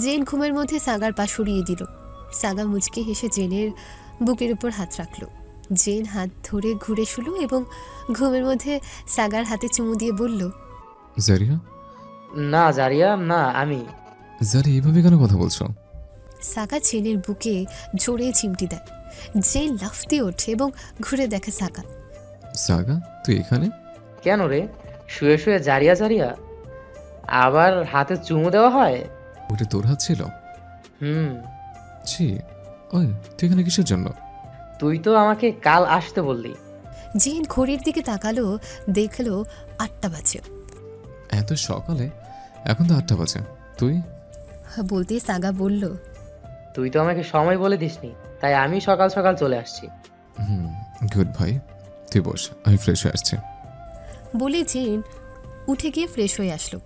জেন ঘুমের মধ্যে সাগার পা সরিয়ে দিল। সাগা মুচকি হেসে জেনের বুকের উপর হাত রাখলো। জেন হাত ধরে ঘুরে শুলো এবং ঘুমের মধ্যে সাগার হাতে চুমু দিয়ে বলল, জারিয়া? না জারিয়া, না আমি। জারিয়া এভাবে কেন কথা বলছো? সাগা জেনের বুকে জোরে চিমটি দেয়। জেন লাফ দিয়ে ওঠে এবং ঘুরে দেখে সাগা। সাগা, তুই এখানে? কেন রে, শুয়ে শুয়ে জারিয়া জারিয়া? আবার হাতে চুমু দেওয়া হয়? ওটা তোর হাত ছিল? ছি, ওই তুই এখানে কিসের জন্য? তুই তো আমাকে কাল আসতে বললি। জেন ঘড়ির দিকে তাকালো, দেখলো 8টা বাজে। এত সকালে? এখন তো 8টা বাজে। তুই? বলতে সাগা বলল, তুই তো আমাকে সময় বলে দিসনি, তাই আমি সকাল সকাল চলে আসছি। গুড ভাই, তুই বস, আমি ফ্রেশ হয়ে আসছি। বলে জেন উঠে গিয়ে ফ্রেশ হয়ে আসলো।